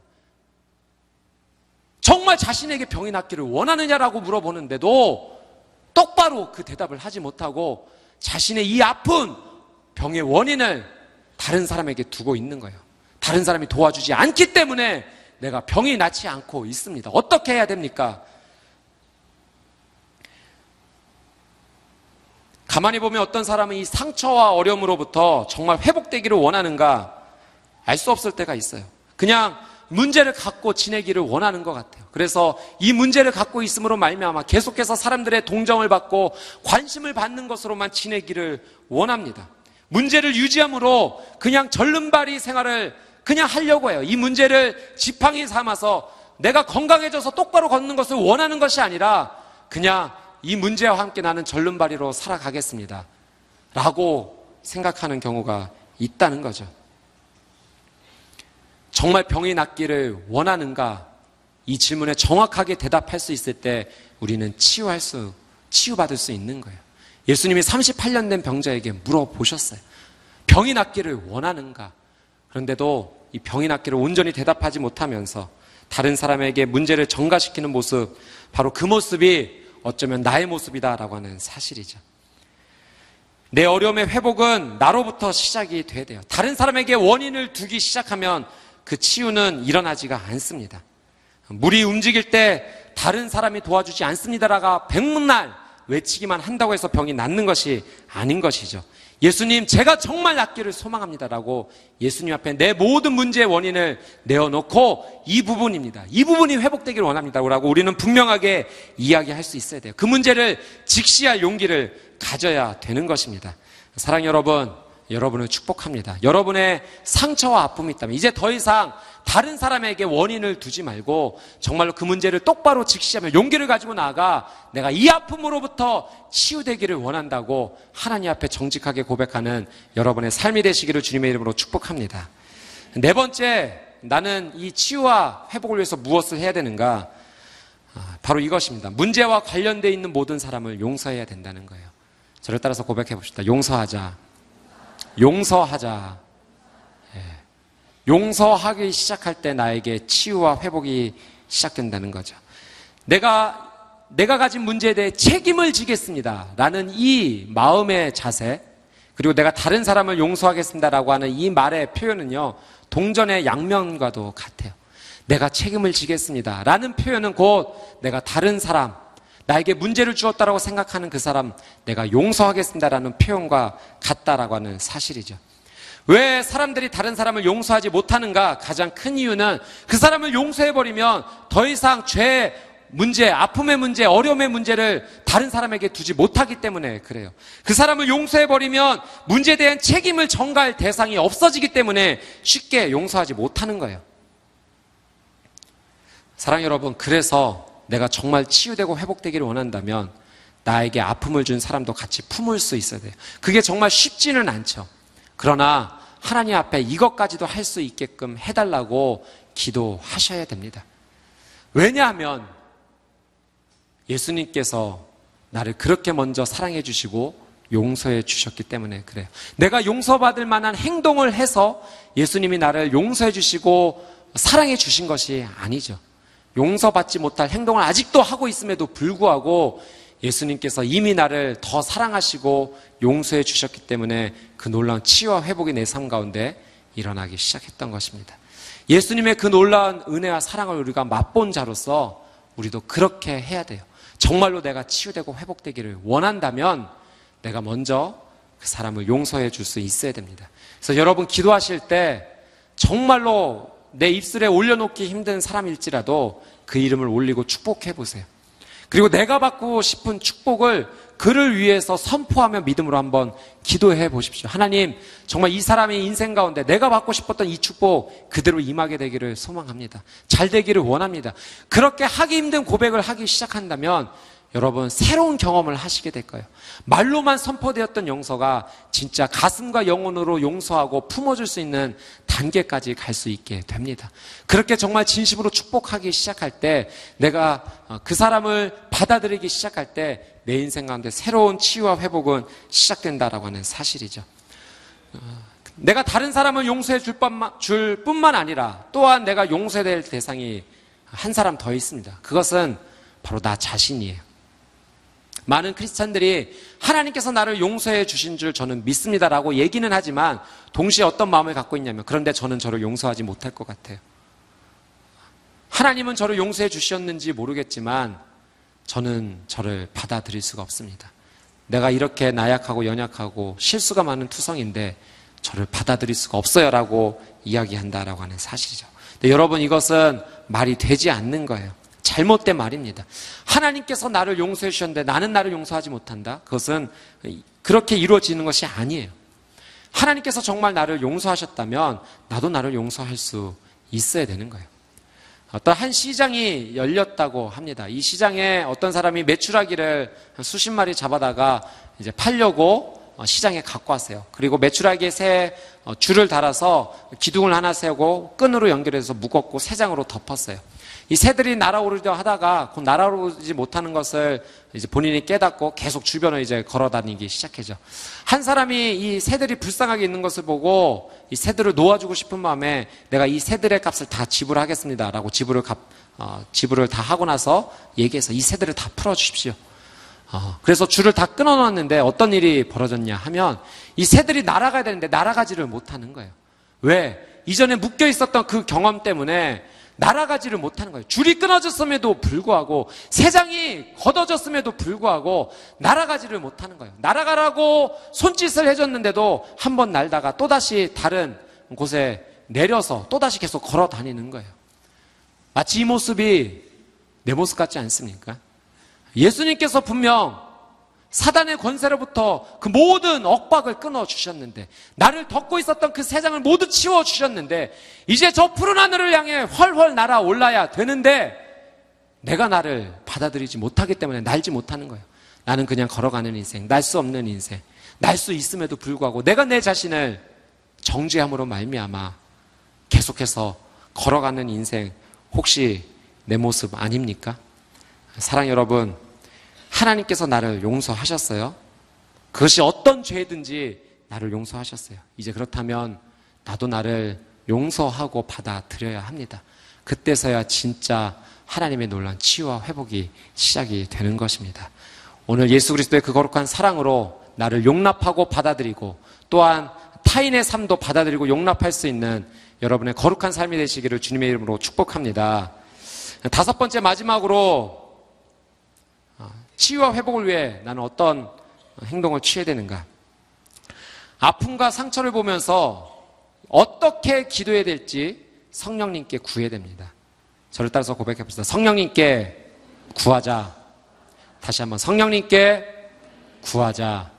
정말 자신에게 병이 낫기를 원하느냐라고 물어보는데도 똑바로 그 대답을 하지 못하고 자신의 이 아픈 병의 원인을 다른 사람에게 두고 있는 거예요. 다른 사람이 도와주지 않기 때문에 내가 병이 낫지 않고 있습니다. 어떻게 해야 됩니까? 가만히 보면 어떤 사람은 이 상처와 어려움으로부터 정말 회복되기를 원하는가 알 수 없을 때가 있어요. 그냥 문제를 갖고 지내기를 원하는 것 같아요. 그래서 이 문제를 갖고 있음으로 말미암아 계속해서 사람들의 동정을 받고 관심을 받는 것으로만 지내기를 원합니다. 문제를 유지함으로 그냥 절름발이 생활을 그냥 하려고 해요. 이 문제를 지팡이 삼아서 내가 건강해져서 똑바로 걷는 것을 원하는 것이 아니라 그냥 이 문제와 함께 나는 절름발이로 살아가겠습니다 라고 생각하는 경우가 있다는 거죠. 정말 병이 낫기를 원하는가? 이 질문에 정확하게 대답할 수 있을 때 우리는 치유받을 수 있는 거예요. 예수님이 38년 된 병자에게 물어보셨어요. 병이 낫기를 원하는가? 그런데도 이 병이 낫기를 온전히 대답하지 못하면서 다른 사람에게 문제를 전가시키는 모습, 바로 그 모습이 어쩌면 나의 모습이다라고 하는 사실이죠. 내 어려움의 회복은 나로부터 시작이 돼야 돼요. 다른 사람에게 원인을 두기 시작하면 그 치유는 일어나지가 않습니다. 물이 움직일 때 다른 사람이 도와주지 않습니다라가 백문날 외치기만 한다고 해서 병이 낫는 것이 아닌 것이죠. 예수님, 제가 정말 낫기를 소망합니다라고 예수님 앞에 내 모든 문제의 원인을 내어놓고 이 부분입니다. 이 부분이 회복되기를 원합니다라고 우리는 분명하게 이야기할 수 있어야 돼요. 그 문제를 직시할 용기를 가져야 되는 것입니다. 사랑 여러분, 여러분을 축복합니다. 여러분의 상처와 아픔이 있다면 이제 더 이상 다른 사람에게 원인을 두지 말고 정말로 그 문제를 똑바로 직시하며 용기를 가지고 나아가 내가 이 아픔으로부터 치유되기를 원한다고 하나님 앞에 정직하게 고백하는 여러분의 삶이 되시기를 주님의 이름으로 축복합니다. 네 번째, 나는 이 치유와 회복을 위해서 무엇을 해야 되는가? 바로 이것입니다. 문제와 관련되어 있는 모든 사람을 용서해야 된다는 거예요. 저를 따라서 고백해 봅시다. 용서하자. 용서하자. 용서하기 시작할 때 나에게 치유와 회복이 시작된다는 거죠. 내가 가진 문제에 대해 책임을 지겠습니다 라는 이 마음의 자세, 그리고 내가 다른 사람을 용서하겠습니다 라고 하는 이 말의 표현은요, 동전의 양면과도 같아요. 내가 책임을 지겠습니다 라는 표현은 곧 내가 다른 사람, 나에게 문제를 주었다라고 생각하는 그 사람 내가 용서하겠습니다 라는 표현과 같다라고 하는 사실이죠. 왜 사람들이 다른 사람을 용서하지 못하는가? 가장 큰 이유는 그 사람을 용서해버리면 더 이상 죄의 문제, 아픔의 문제, 어려움의 문제를 다른 사람에게 두지 못하기 때문에 그래요. 그 사람을 용서해버리면 문제에 대한 책임을 전가할 대상이 없어지기 때문에 쉽게 용서하지 못하는 거예요. 사랑 여러분, 그래서 내가 정말 치유되고 회복되기를 원한다면 나에게 아픔을 준 사람도 같이 품을 수 있어야 돼요. 그게 정말 쉽지는 않죠. 그러나 하나님 앞에 이것까지도 할 수 있게끔 해달라고 기도하셔야 됩니다. 왜냐하면 예수님께서 나를 그렇게 먼저 사랑해 주시고 용서해 주셨기 때문에 그래요. 내가 용서받을 만한 행동을 해서 예수님이 나를 용서해 주시고 사랑해 주신 것이 아니죠. 용서받지 못할 행동을 아직도 하고 있음에도 불구하고 예수님께서 이미 나를 더 사랑하시고 용서해 주셨기 때문에 그 놀라운 치유와 회복이 내 삶 가운데 일어나기 시작했던 것입니다. 예수님의 그 놀라운 은혜와 사랑을 우리가 맛본 자로서 우리도 그렇게 해야 돼요. 정말로 내가 치유되고 회복되기를 원한다면 내가 먼저 그 사람을 용서해 줄 수 있어야 됩니다. 그래서 여러분 기도하실 때 정말로 내 입술에 올려놓기 힘든 사람일지라도 그 이름을 올리고 축복해 보세요. 그리고 내가 받고 싶은 축복을 그를 위해서 선포하며 믿음으로 한번 기도해 보십시오. 하나님, 정말 이 사람의 인생 가운데 내가 받고 싶었던 이 축복 그대로 임하게 되기를 소망합니다. 잘 되기를 원합니다. 그렇게 하기 힘든 고백을 하기 시작한다면 여러분 새로운 경험을 하시게 될 거예요. 말로만 선포되었던 용서가 진짜 가슴과 영혼으로 용서하고 품어줄 수 있는 단계까지 갈 수 있게 됩니다. 그렇게 정말 진심으로 축복하기 시작할 때, 내가 그 사람을 받아들이기 시작할 때 내 인생 가운데 새로운 치유와 회복은 시작된다라고 하는 사실이죠. 내가 다른 사람을 용서해 줄 뿐만 아니라 또한 내가 용서될 대상이 한 사람 더 있습니다. 그것은 바로 나 자신이에요. 많은 크리스찬들이 하나님께서 나를 용서해 주신 줄 저는 믿습니다라고 얘기는 하지만 동시에 어떤 마음을 갖고 있냐면, 그런데 저는 저를 용서하지 못할 것 같아요. 하나님은 저를 용서해 주셨는지 모르겠지만 저는 저를 받아들일 수가 없습니다. 내가 이렇게 나약하고 연약하고 실수가 많은 투성인데 저를 받아들일 수가 없어요 라고 이야기한다라고 하는 사실이죠. 근데 여러분, 이것은 말이 되지 않는 거예요. 잘못된 말입니다. 하나님께서 나를 용서해 주셨는데 나는 나를 용서하지 못한다? 그것은 그렇게 이루어지는 것이 아니에요. 하나님께서 정말 나를 용서하셨다면 나도 나를 용서할 수 있어야 되는 거예요. 어떤 한 시장이 열렸다고 합니다. 이 시장에 어떤 사람이 메추라기를 수십 마리 잡아다가 이제 팔려고 시장에 갖고 왔어요. 그리고 메추라기에 새 줄을 달아서 기둥을 하나 세우고 끈으로 연결해서 묶었고 새장으로 덮었어요. 이 새들이 날아오르려 하다가 곧 날아오르지 못하는 것을 이제 본인이 깨닫고 계속 주변을 이제 걸어 다니기 시작했죠. 한 사람이 이 새들이 불쌍하게 있는 것을 보고 이 새들을 놓아주고 싶은 마음에 내가 이 새들의 값을 다 지불하겠습니다 라고 지불을 다 하고 나서 얘기해서 이 새들을 다 풀어주십시오. 그래서 줄을 다 끊어놨는데 어떤 일이 벌어졌냐 하면 이 새들이 날아가야 되는데 날아가지를 못하는 거예요. 왜? 이전에 묶여 있었던 그 경험 때문에 날아가지를 못하는 거예요. 줄이 끊어졌음에도 불구하고, 새장이 걷어졌음에도 불구하고 날아가지를 못하는 거예요. 날아가라고 손짓을 해줬는데도 한번 날다가 또다시 다른 곳에 내려서 또다시 계속 걸어 다니는 거예요. 마치 이 모습이 내 모습 같지 않습니까? 예수님께서 분명 사단의 권세로부터 그 모든 억박을 끊어주셨는데, 나를 덮고 있었던 그 세상을 모두 치워주셨는데, 이제 저 푸른 하늘을 향해 훨훨 날아올라야 되는데 내가 나를 받아들이지 못하기 때문에 날지 못하는 거예요. 나는 그냥 걸어가는 인생, 날 수 없는 인생, 날 수 있음에도 불구하고 내가 내 자신을 정죄함으로 말미암아 계속해서 걸어가는 인생, 혹시 내 모습 아닙니까? 사랑 여러분, 하나님께서 나를 용서하셨어요. 그것이 어떤 죄든지 나를 용서하셨어요. 이제 그렇다면 나도 나를 용서하고 받아들여야 합니다. 그때서야 진짜 하나님의 놀라운 치유와 회복이 시작이 되는 것입니다. 오늘 예수 그리스도의 그 거룩한 사랑으로 나를 용납하고 받아들이고 또한 타인의 삶도 받아들이고 용납할 수 있는 여러분의 거룩한 삶이 되시기를 주님의 이름으로 축복합니다. 다섯 번째, 마지막으로 치유와 회복을 위해 나는 어떤 행동을 취해야 되는가? 아픔과 상처를 보면서 어떻게 기도해야 될지 성령님께 구해야 됩니다. 저를 따라서 고백해 봅시다. 성령님께 구하자. 다시 한번 성령님께 구하자.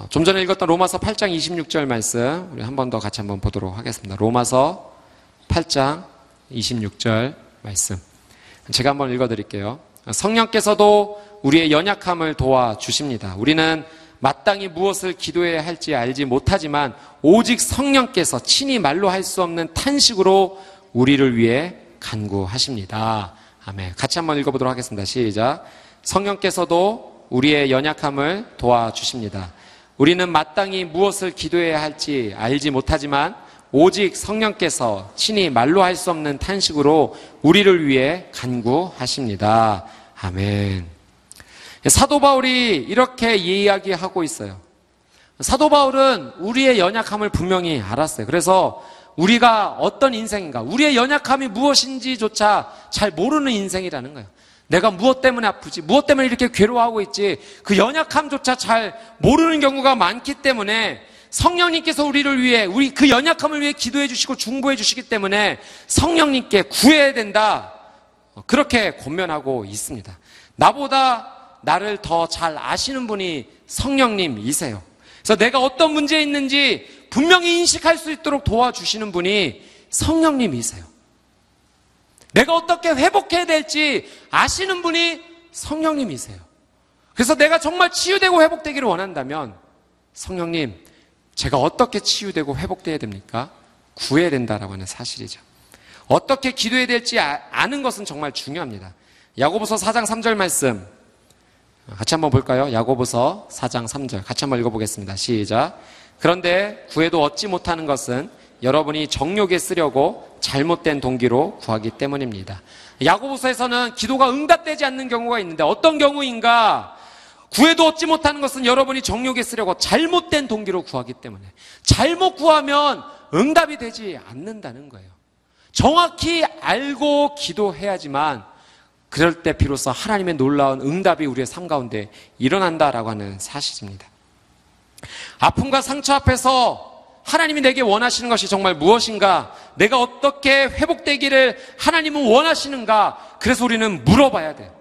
좀 전에 읽었던 로마서 8장 26절 말씀 우리 한 번 더 같이 한번 보도록 하겠습니다. 로마서 8장 26절 말씀 제가 한번 읽어드릴게요. 성령께서도 우리의 연약함을 도와주십니다. 우리는 마땅히 무엇을 기도해야 할지 알지 못하지만 오직 성령께서 친히 말로 할 수 없는 탄식으로 우리를 위해 간구하십니다. 아멘. 같이 한번 읽어보도록 하겠습니다. 시작. 성령께서도 우리의 연약함을 도와주십니다. 우리는 마땅히 무엇을 기도해야 할지 알지 못하지만 오직 성령께서 친히 말로 할 수 없는 탄식으로 우리를 위해 간구하십니다. 아멘. 사도 바울이 이렇게 이야기하고 있어요. 사도 바울은 우리의 연약함을 분명히 알았어요. 그래서 우리가 어떤 인생인가, 우리의 연약함이 무엇인지조차 잘 모르는 인생이라는 거예요. 내가 무엇 때문에 아프지, 무엇 때문에 이렇게 괴로워하고 있지, 그 연약함조차 잘 모르는 경우가 많기 때문에 성령님께서 우리를 위해, 우리 그 연약함을 위해 기도해 주시고 중보해 주시기 때문에 성령님께 구해야 된다, 그렇게 권면하고 있습니다. 나보다 나를 더 잘 아시는 분이 성령님이세요. 그래서 내가 어떤 문제에 있는지 분명히 인식할 수 있도록 도와주시는 분이 성령님이세요. 내가 어떻게 회복해야 될지 아시는 분이 성령님이세요. 그래서 내가 정말 치유되고 회복되기를 원한다면 성령님, 제가 어떻게 치유되고 회복돼야 됩니까? 구해야 된다라고 하는 사실이죠. 어떻게 기도해야 될지 아는 것은 정말 중요합니다. 야고보서 4장 3절 말씀 같이 한번 볼까요? 야고보서 4장 3절 같이 한번 읽어보겠습니다. 시작. 그런데 구해도 얻지 못하는 것은 여러분이 정욕에 쓰려고 잘못된 동기로 구하기 때문입니다. 야고보서에서는 기도가 응답되지 않는 경우가 있는데 어떤 경우인가? 구해도 얻지 못하는 것은 여러분이 정욕에 쓰려고 잘못된 동기로 구하기 때문에, 잘못 구하면 응답이 되지 않는다는 거예요. 정확히 알고 기도해야지만 그럴 때 비로소 하나님의 놀라운 응답이 우리의 삶 가운데 일어난다라고 하는 사실입니다. 아픔과 상처 앞에서 하나님이 내게 원하시는 것이 정말 무엇인가, 내가 어떻게 회복되기를 하나님은 원하시는가, 그래서 우리는 물어봐야 돼요.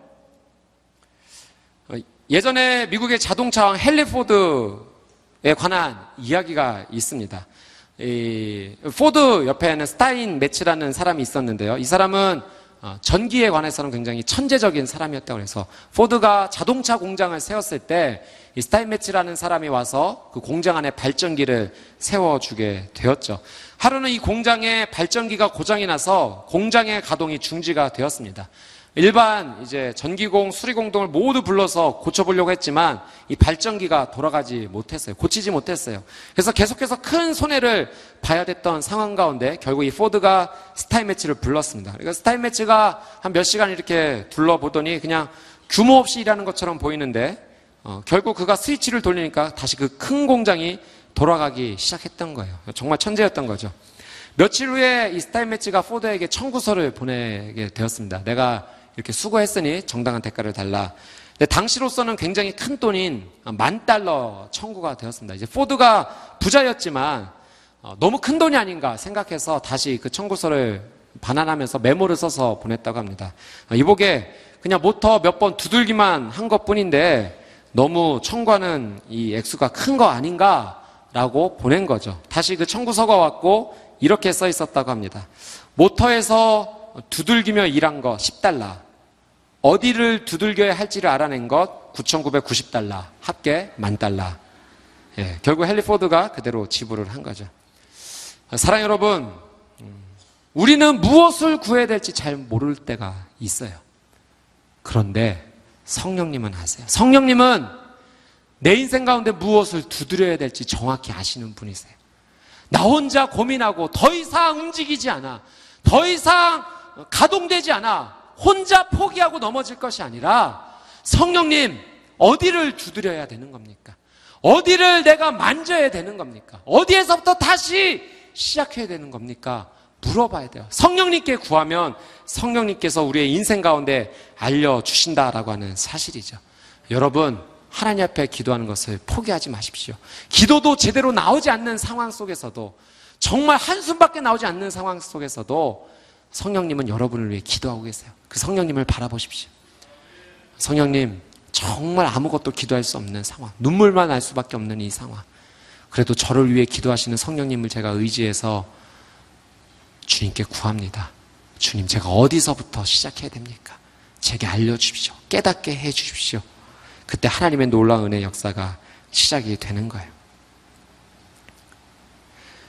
예전에 미국의 자동차왕 헨리 포드에 관한 이야기가 있습니다. 이 포드 옆에는 스타인 매치라는 사람이 있었는데요. 이 사람은 전기에 관해서는 굉장히 천재적인 사람이었다고 해서 포드가 자동차 공장을 세웠을 때 이 스타인매치라는 사람이 와서 그 공장 안에 발전기를 세워주게 되었죠. 하루는 이 공장에 발전기가 고장이 나서 공장의 가동이 중지가 되었습니다. 일반 이제 전기공, 수리공 등을 모두 불러서 고쳐보려고 했지만 이 발전기가 돌아가지 못했어요. 고치지 못했어요. 그래서 계속해서 큰 손해를 봐야 됐던 상황 가운데 결국 이 포드가 스타인매치를 불렀습니다. 그러니까 스타인매치가 한 몇 시간 이렇게 둘러보더니 그냥 규모 없이 일하는 것처럼 보이는데 결국 그가 스위치를 돌리니까 다시 그 큰 공장이 돌아가기 시작했던 거예요. 정말 천재였던 거죠. 며칠 후에 이 스타인매치가 포드에게 청구서를 보내게 되었습니다. 내가 이렇게 수고했으니 정당한 대가를 달라. 근데 당시로서는 굉장히 큰 돈인 $10,000 청구가 되었습니다. 이제 포드가 부자였지만 너무 큰 돈이 아닌가 생각해서 다시 그 청구서를 반환하면서 메모를 써서 보냈다고 합니다. 이복에 그냥 모터 몇 번 두들기만 한 것뿐인데 너무 청구하는 이 액수가 큰 거 아닌가라고 보낸 거죠. 다시 그 청구서가 왔고 이렇게 써 있었다고 합니다. 모터에서 두들기며 일한 거 $10, 어디를 두들겨야 할지를 알아낸 것 $9,990, 합계 $10,000. 예, 결국 헨리 포드가 그대로 지불을 한 거죠. 사랑하는 여러분, 우리는 무엇을 구해야 될지 잘 모를 때가 있어요. 그런데 성령님은 아세요. 성령님은 내 인생 가운데 무엇을 두드려야 될지 정확히 아시는 분이세요. 나 혼자 고민하고 더 이상 움직이지 않아, 더 이상 가동되지 않아, 혼자 포기하고 넘어질 것이 아니라 성령님, 어디를 두드려야 되는 겁니까? 어디를 내가 만져야 되는 겁니까? 어디에서부터 다시 시작해야 되는 겁니까? 물어봐야 돼요. 성령님께 구하면 성령님께서 우리의 인생 가운데 알려주신다라고 하는 사실이죠. 여러분, 하나님 앞에 기도하는 것을 포기하지 마십시오. 기도도 제대로 나오지 않는 상황 속에서도, 정말 한숨밖에 나오지 않는 상황 속에서도 성령님은 여러분을 위해 기도하고 계세요. 그 성령님을 바라보십시오. 성령님, 정말 아무것도 기도할 수 없는 상황, 눈물만 날 수밖에 없는 이 상황, 그래도 저를 위해 기도하시는 성령님을 제가 의지해서 주님께 구합니다. 주님, 제가 어디서부터 시작해야 됩니까? 제게 알려주십시오. 깨닫게 해주십시오. 그때 하나님의 놀라운 은혜 역사가 시작이 되는 거예요.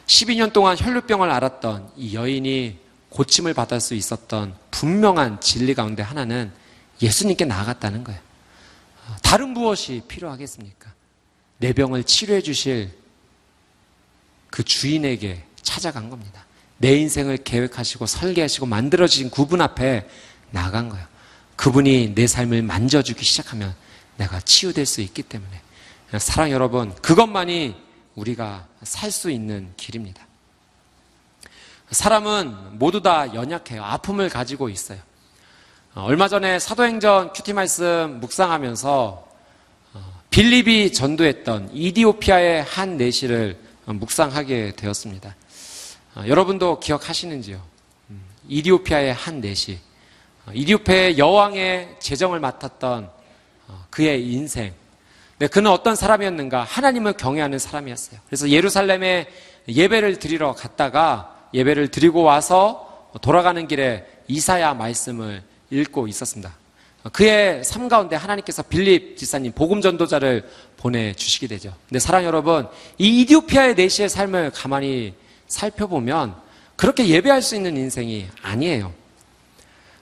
12년 동안 혈루병을 앓았던 이 여인이 고침을 받을 수 있었던 분명한 진리 가운데 하나는 예수님께 나아갔다는 거예요. 다른 무엇이 필요하겠습니까? 내 병을 치료해 주실 그 주인에게 찾아간 겁니다. 내 인생을 계획하시고 설계하시고 만들어주신 그분 앞에 나간 거예요. 그분이 내 삶을 만져주기 시작하면 내가 치유될 수 있기 때문에, 사랑 여러분, 그것만이 우리가 살 수 있는 길입니다. 사람은 모두 다 연약해요. 아픔을 가지고 있어요. 얼마 전에 사도행전 큐티 말씀 묵상하면서 빌립이 전도했던 이디오피아의 한 내시를 묵상하게 되었습니다. 여러분도 기억하시는지요? 이디오피아의 한 내시. 이디오피아의 여왕의 재정을 맡았던 그의 인생. 그는 어떤 사람이었는가? 하나님을 경외하는 사람이었어요. 그래서 예루살렘에 예배를 드리러 갔다가 예배를 드리고 와서 돌아가는 길에 이사야 말씀을 읽고 있었습니다. 그의 삶 가운데 하나님께서 빌립 지사님, 복음 전도자를 보내주시게 되죠. 근데 사랑 여러분, 이 이디오피아의 내시의 삶을 가만히 살펴보면 그렇게 예배할 수 있는 인생이 아니에요.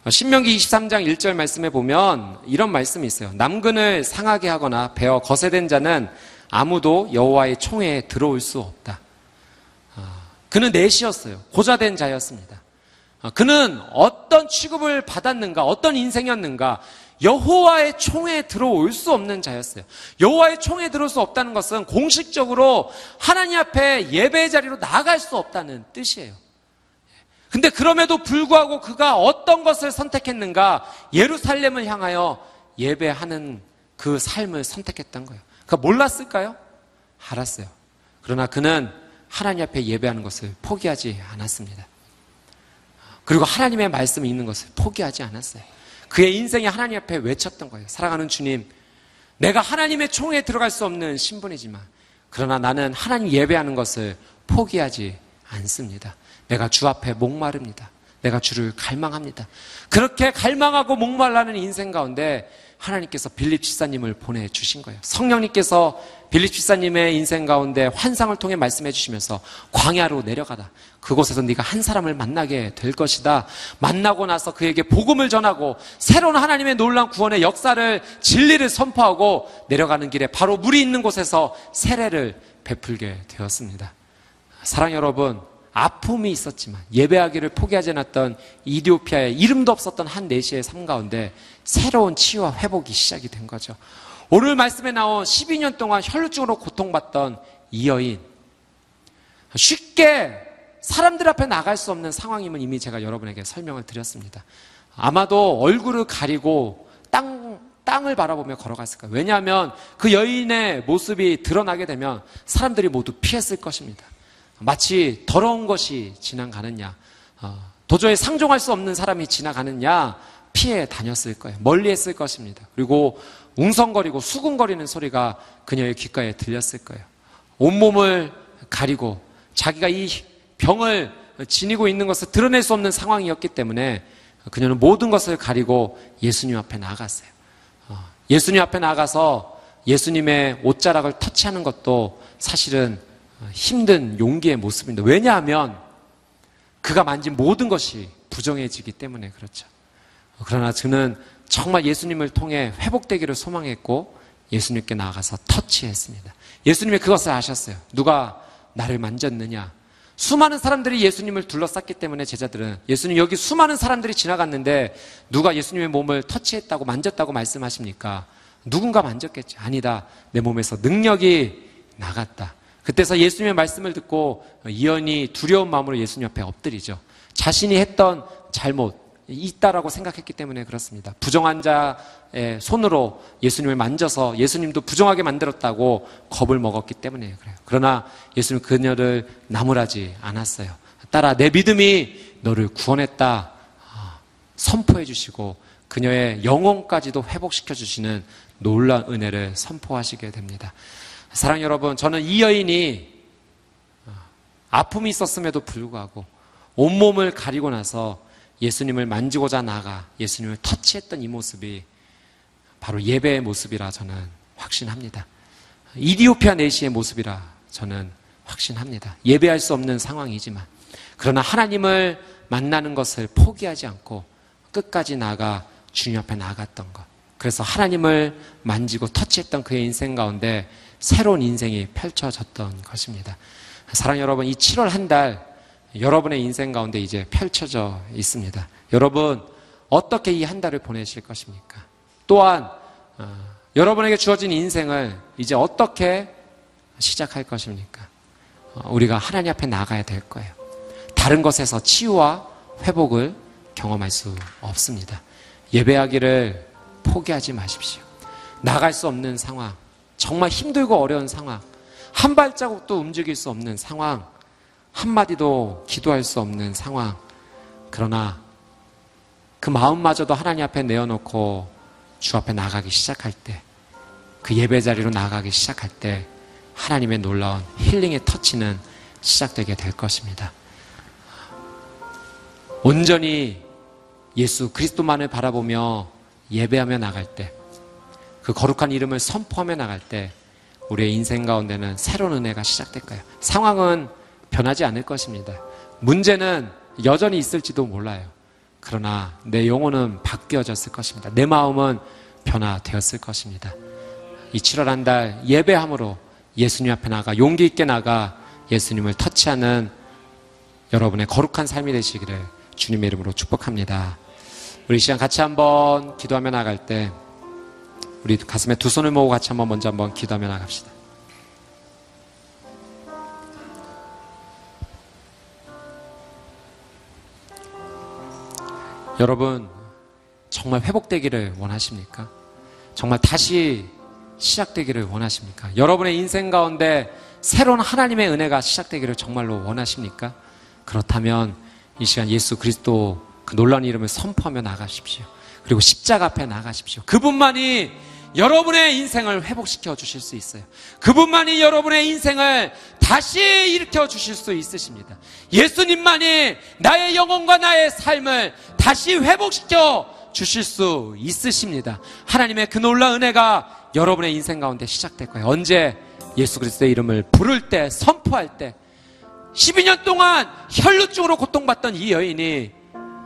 신명기 23장 1절 말씀에 보면 이런 말씀이 있어요. 남근을 상하게 하거나 베어 거세된 자는 아무도 여호와의 총회에 들어올 수 없다. 그는 내시였어요. 고자된 자였습니다. 그는 어떤 취급을 받았는가, 어떤 인생이었는가, 여호와의 총회에 들어올 수 없는 자였어요. 여호와의 총회에 들어올 수 없다는 것은 공식적으로 하나님 앞에 예배의 자리로 나아갈 수 없다는 뜻이에요. 근데 그럼에도 불구하고 그가 어떤 것을 선택했는가? 예루살렘을 향하여 예배하는 그 삶을 선택했던 거예요. 그가 몰랐을까요? 알았어요. 그러나 그는 하나님 앞에 예배하는 것을 포기하지 않았습니다. 그리고 하나님의 말씀이 있는 것을 포기하지 않았어요. 그의 인생이 하나님 앞에 외쳤던 거예요. 사랑하는 주님, 내가 하나님의 총회에 들어갈 수 없는 신분이지만 그러나 나는 하나님 예배하는 것을 포기하지 않습니다. 내가 주 앞에 목마릅니다. 내가 주를 갈망합니다. 그렇게 갈망하고 목말라는 인생 가운데 하나님께서 빌립 집사님을 보내주신 거예요. 성령님께서 빌립 집사님의 인생 가운데 환상을 통해 말씀해 주시면서 광야로 내려가다. 그곳에서 네가 한 사람을 만나게 될 것이다. 만나고 나서 그에게 복음을 전하고 새로운 하나님의 놀라운 구원의 역사를, 진리를 선포하고 내려가는 길에 바로 물이 있는 곳에서 세례를 베풀게 되었습니다. 사랑 여러분, 아픔이 있었지만 예배하기를 포기하지 않았던 이디오피아의 이름도 없었던 한 내시의 삶 가운데 새로운 치유와 회복이 시작이 된 거죠. 오늘 말씀에 나온 12년 동안 혈루증으로 고통받던 이 여인, 쉽게 사람들 앞에 나갈 수 없는 상황임은 이미 제가 여러분에게 설명을 드렸습니다. 아마도 얼굴을 가리고 땅을 바라보며 걸어갔을 거예요. 왜냐하면 그 여인의 모습이 드러나게 되면 사람들이 모두 피했을 것입니다. 마치 더러운 것이 지나가느냐, 도저히 상종할 수 없는 사람이 지나가느냐 피해 다녔을 거예요. 멀리 했을 것입니다. 그리고 웅성거리고 수군거리는 소리가 그녀의 귓가에 들렸을 거예요. 온몸을 가리고 자기가 이 병을 지니고 있는 것을 드러낼 수 없는 상황이었기 때문에 그녀는 모든 것을 가리고 예수님 앞에 나아갔어요. 예수님 앞에 나가서 예수님의 옷자락을 터치하는 것도 사실은 힘든 용기의 모습입니다. 왜냐하면 그가 만진 모든 것이 부정해지기 때문에 그렇죠. 그러나 그는 정말 예수님을 통해 회복되기를 소망했고 예수님께 나아가서 터치했습니다. 예수님이 그것을 아셨어요. 누가 나를 만졌느냐? 수많은 사람들이 예수님을 둘러쌌기 때문에 제자들은, 예수님 여기 수많은 사람들이 지나갔는데 누가 예수님의 몸을 터치했다고 만졌다고 말씀하십니까? 누군가 만졌겠지. 아니다. 내 몸에서 능력이 나갔다. 그때서 예수님의 말씀을 듣고 이 여인이 두려운 마음으로 예수님 앞에 엎드리죠. 자신이 했던 잘못 있다라고 생각했기 때문에 그렇습니다. 부정한 자의 손으로 예수님을 만져서 예수님도 부정하게 만들었다고 겁을 먹었기 때문에 그래요. 그러나 예수님 그녀를 나무라지 않았어요. 따라 내 믿음이 너를 구원했다 선포해 주시고 그녀의 영혼까지도 회복시켜 주시는 놀라운 은혜를 선포하시게 됩니다. 사랑 여러분, 저는 이 여인이 아픔이 있었음에도 불구하고 온몸을 가리고 나서 예수님을 만지고자 나가 예수님을 터치했던 이 모습이 바로 예배의 모습이라 저는 확신합니다. 이디오피아 내시의 모습이라 저는 확신합니다. 예배할 수 없는 상황이지만 그러나 하나님을 만나는 것을 포기하지 않고 끝까지 나가 주님 앞에 나갔던 것, 그래서 하나님을 만지고 터치했던 그의 인생 가운데 새로운 인생이 펼쳐졌던 것입니다. 사랑 여러분, 이 7월 한 달 여러분의 인생 가운데 이제 펼쳐져 있습니다. 여러분, 어떻게 이 한 달을 보내실 것입니까? 또한 여러분에게 주어진 인생을 이제 어떻게 시작할 것입니까? 우리가 하나님 앞에 나가야 될 거예요. 다른 것에서 치유와 회복을 경험할 수 없습니다. 예배하기를 포기하지 마십시오. 나갈 수 없는 상황, 정말 힘들고 어려운 상황, 한 발자국도 움직일 수 없는 상황, 한마디도 기도할 수 없는 상황. 그러나 그 마음마저도 하나님 앞에 내어놓고 주 앞에 나가기 시작할 때, 그 예배 자리로 나가기 시작할 때 하나님의 놀라운 힐링의 터치는 시작되게 될 것입니다. 온전히 예수 그리스도만을 바라보며 예배하며 나갈 때, 그 거룩한 이름을 선포하며 나갈 때 우리의 인생 가운데는 새로운 은혜가 시작될 거예요. 상황은 변하지 않을 것입니다. 문제는 여전히 있을지도 몰라요. 그러나 내 영혼은 바뀌어졌을 것입니다. 내 마음은 변화되었을 것입니다. 이 7월 한 달 예배함으로 예수님 앞에 나가 용기 있게 나가 예수님을 터치하는 여러분의 거룩한 삶이 되시기를 주님의 이름으로 축복합니다. 우리 이 시간 같이 한번 기도하며 나갈 때 우리 가슴에 두 손을 모으고 같이 먼저 한번 기도하며 나갑시다. 여러분, 정말 회복되기를 원하십니까? 정말 다시 시작되기를 원하십니까? 여러분의 인생 가운데 새로운 하나님의 은혜가 시작되기를 정말로 원하십니까? 그렇다면 이 시간 예수 그리스도 그 놀라운 이름을 선포하며 나가십시오. 그리고 십자가 앞에 나가십시오. 그분만이 여러분의 인생을 회복시켜 주실 수 있어요. 그분만이 여러분의 인생을 다시 일으켜 주실 수 있으십니다. 예수님만이 나의 영혼과 나의 삶을 다시 회복시켜 주실 수 있으십니다. 하나님의 그 놀라운 은혜가 여러분의 인생 가운데 시작될 거예요. 언제? 예수 그리스도의 이름을 부를 때, 선포할 때. 12년 동안 혈루증으로 고통받던 이 여인이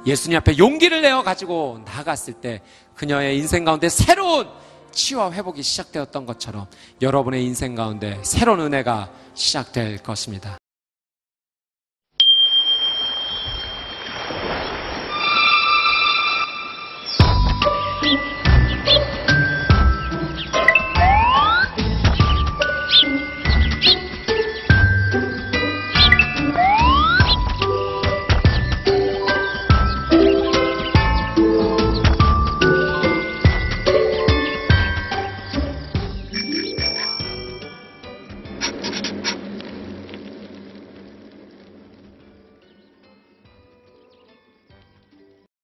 예수님 앞에 용기를 내어 가지고 나갔을 때 그녀의 인생 가운데 새로운 치유와 회복이 시작되었던 것처럼 여러분의 인생 가운데 새로운 은혜가 시작될 것입니다.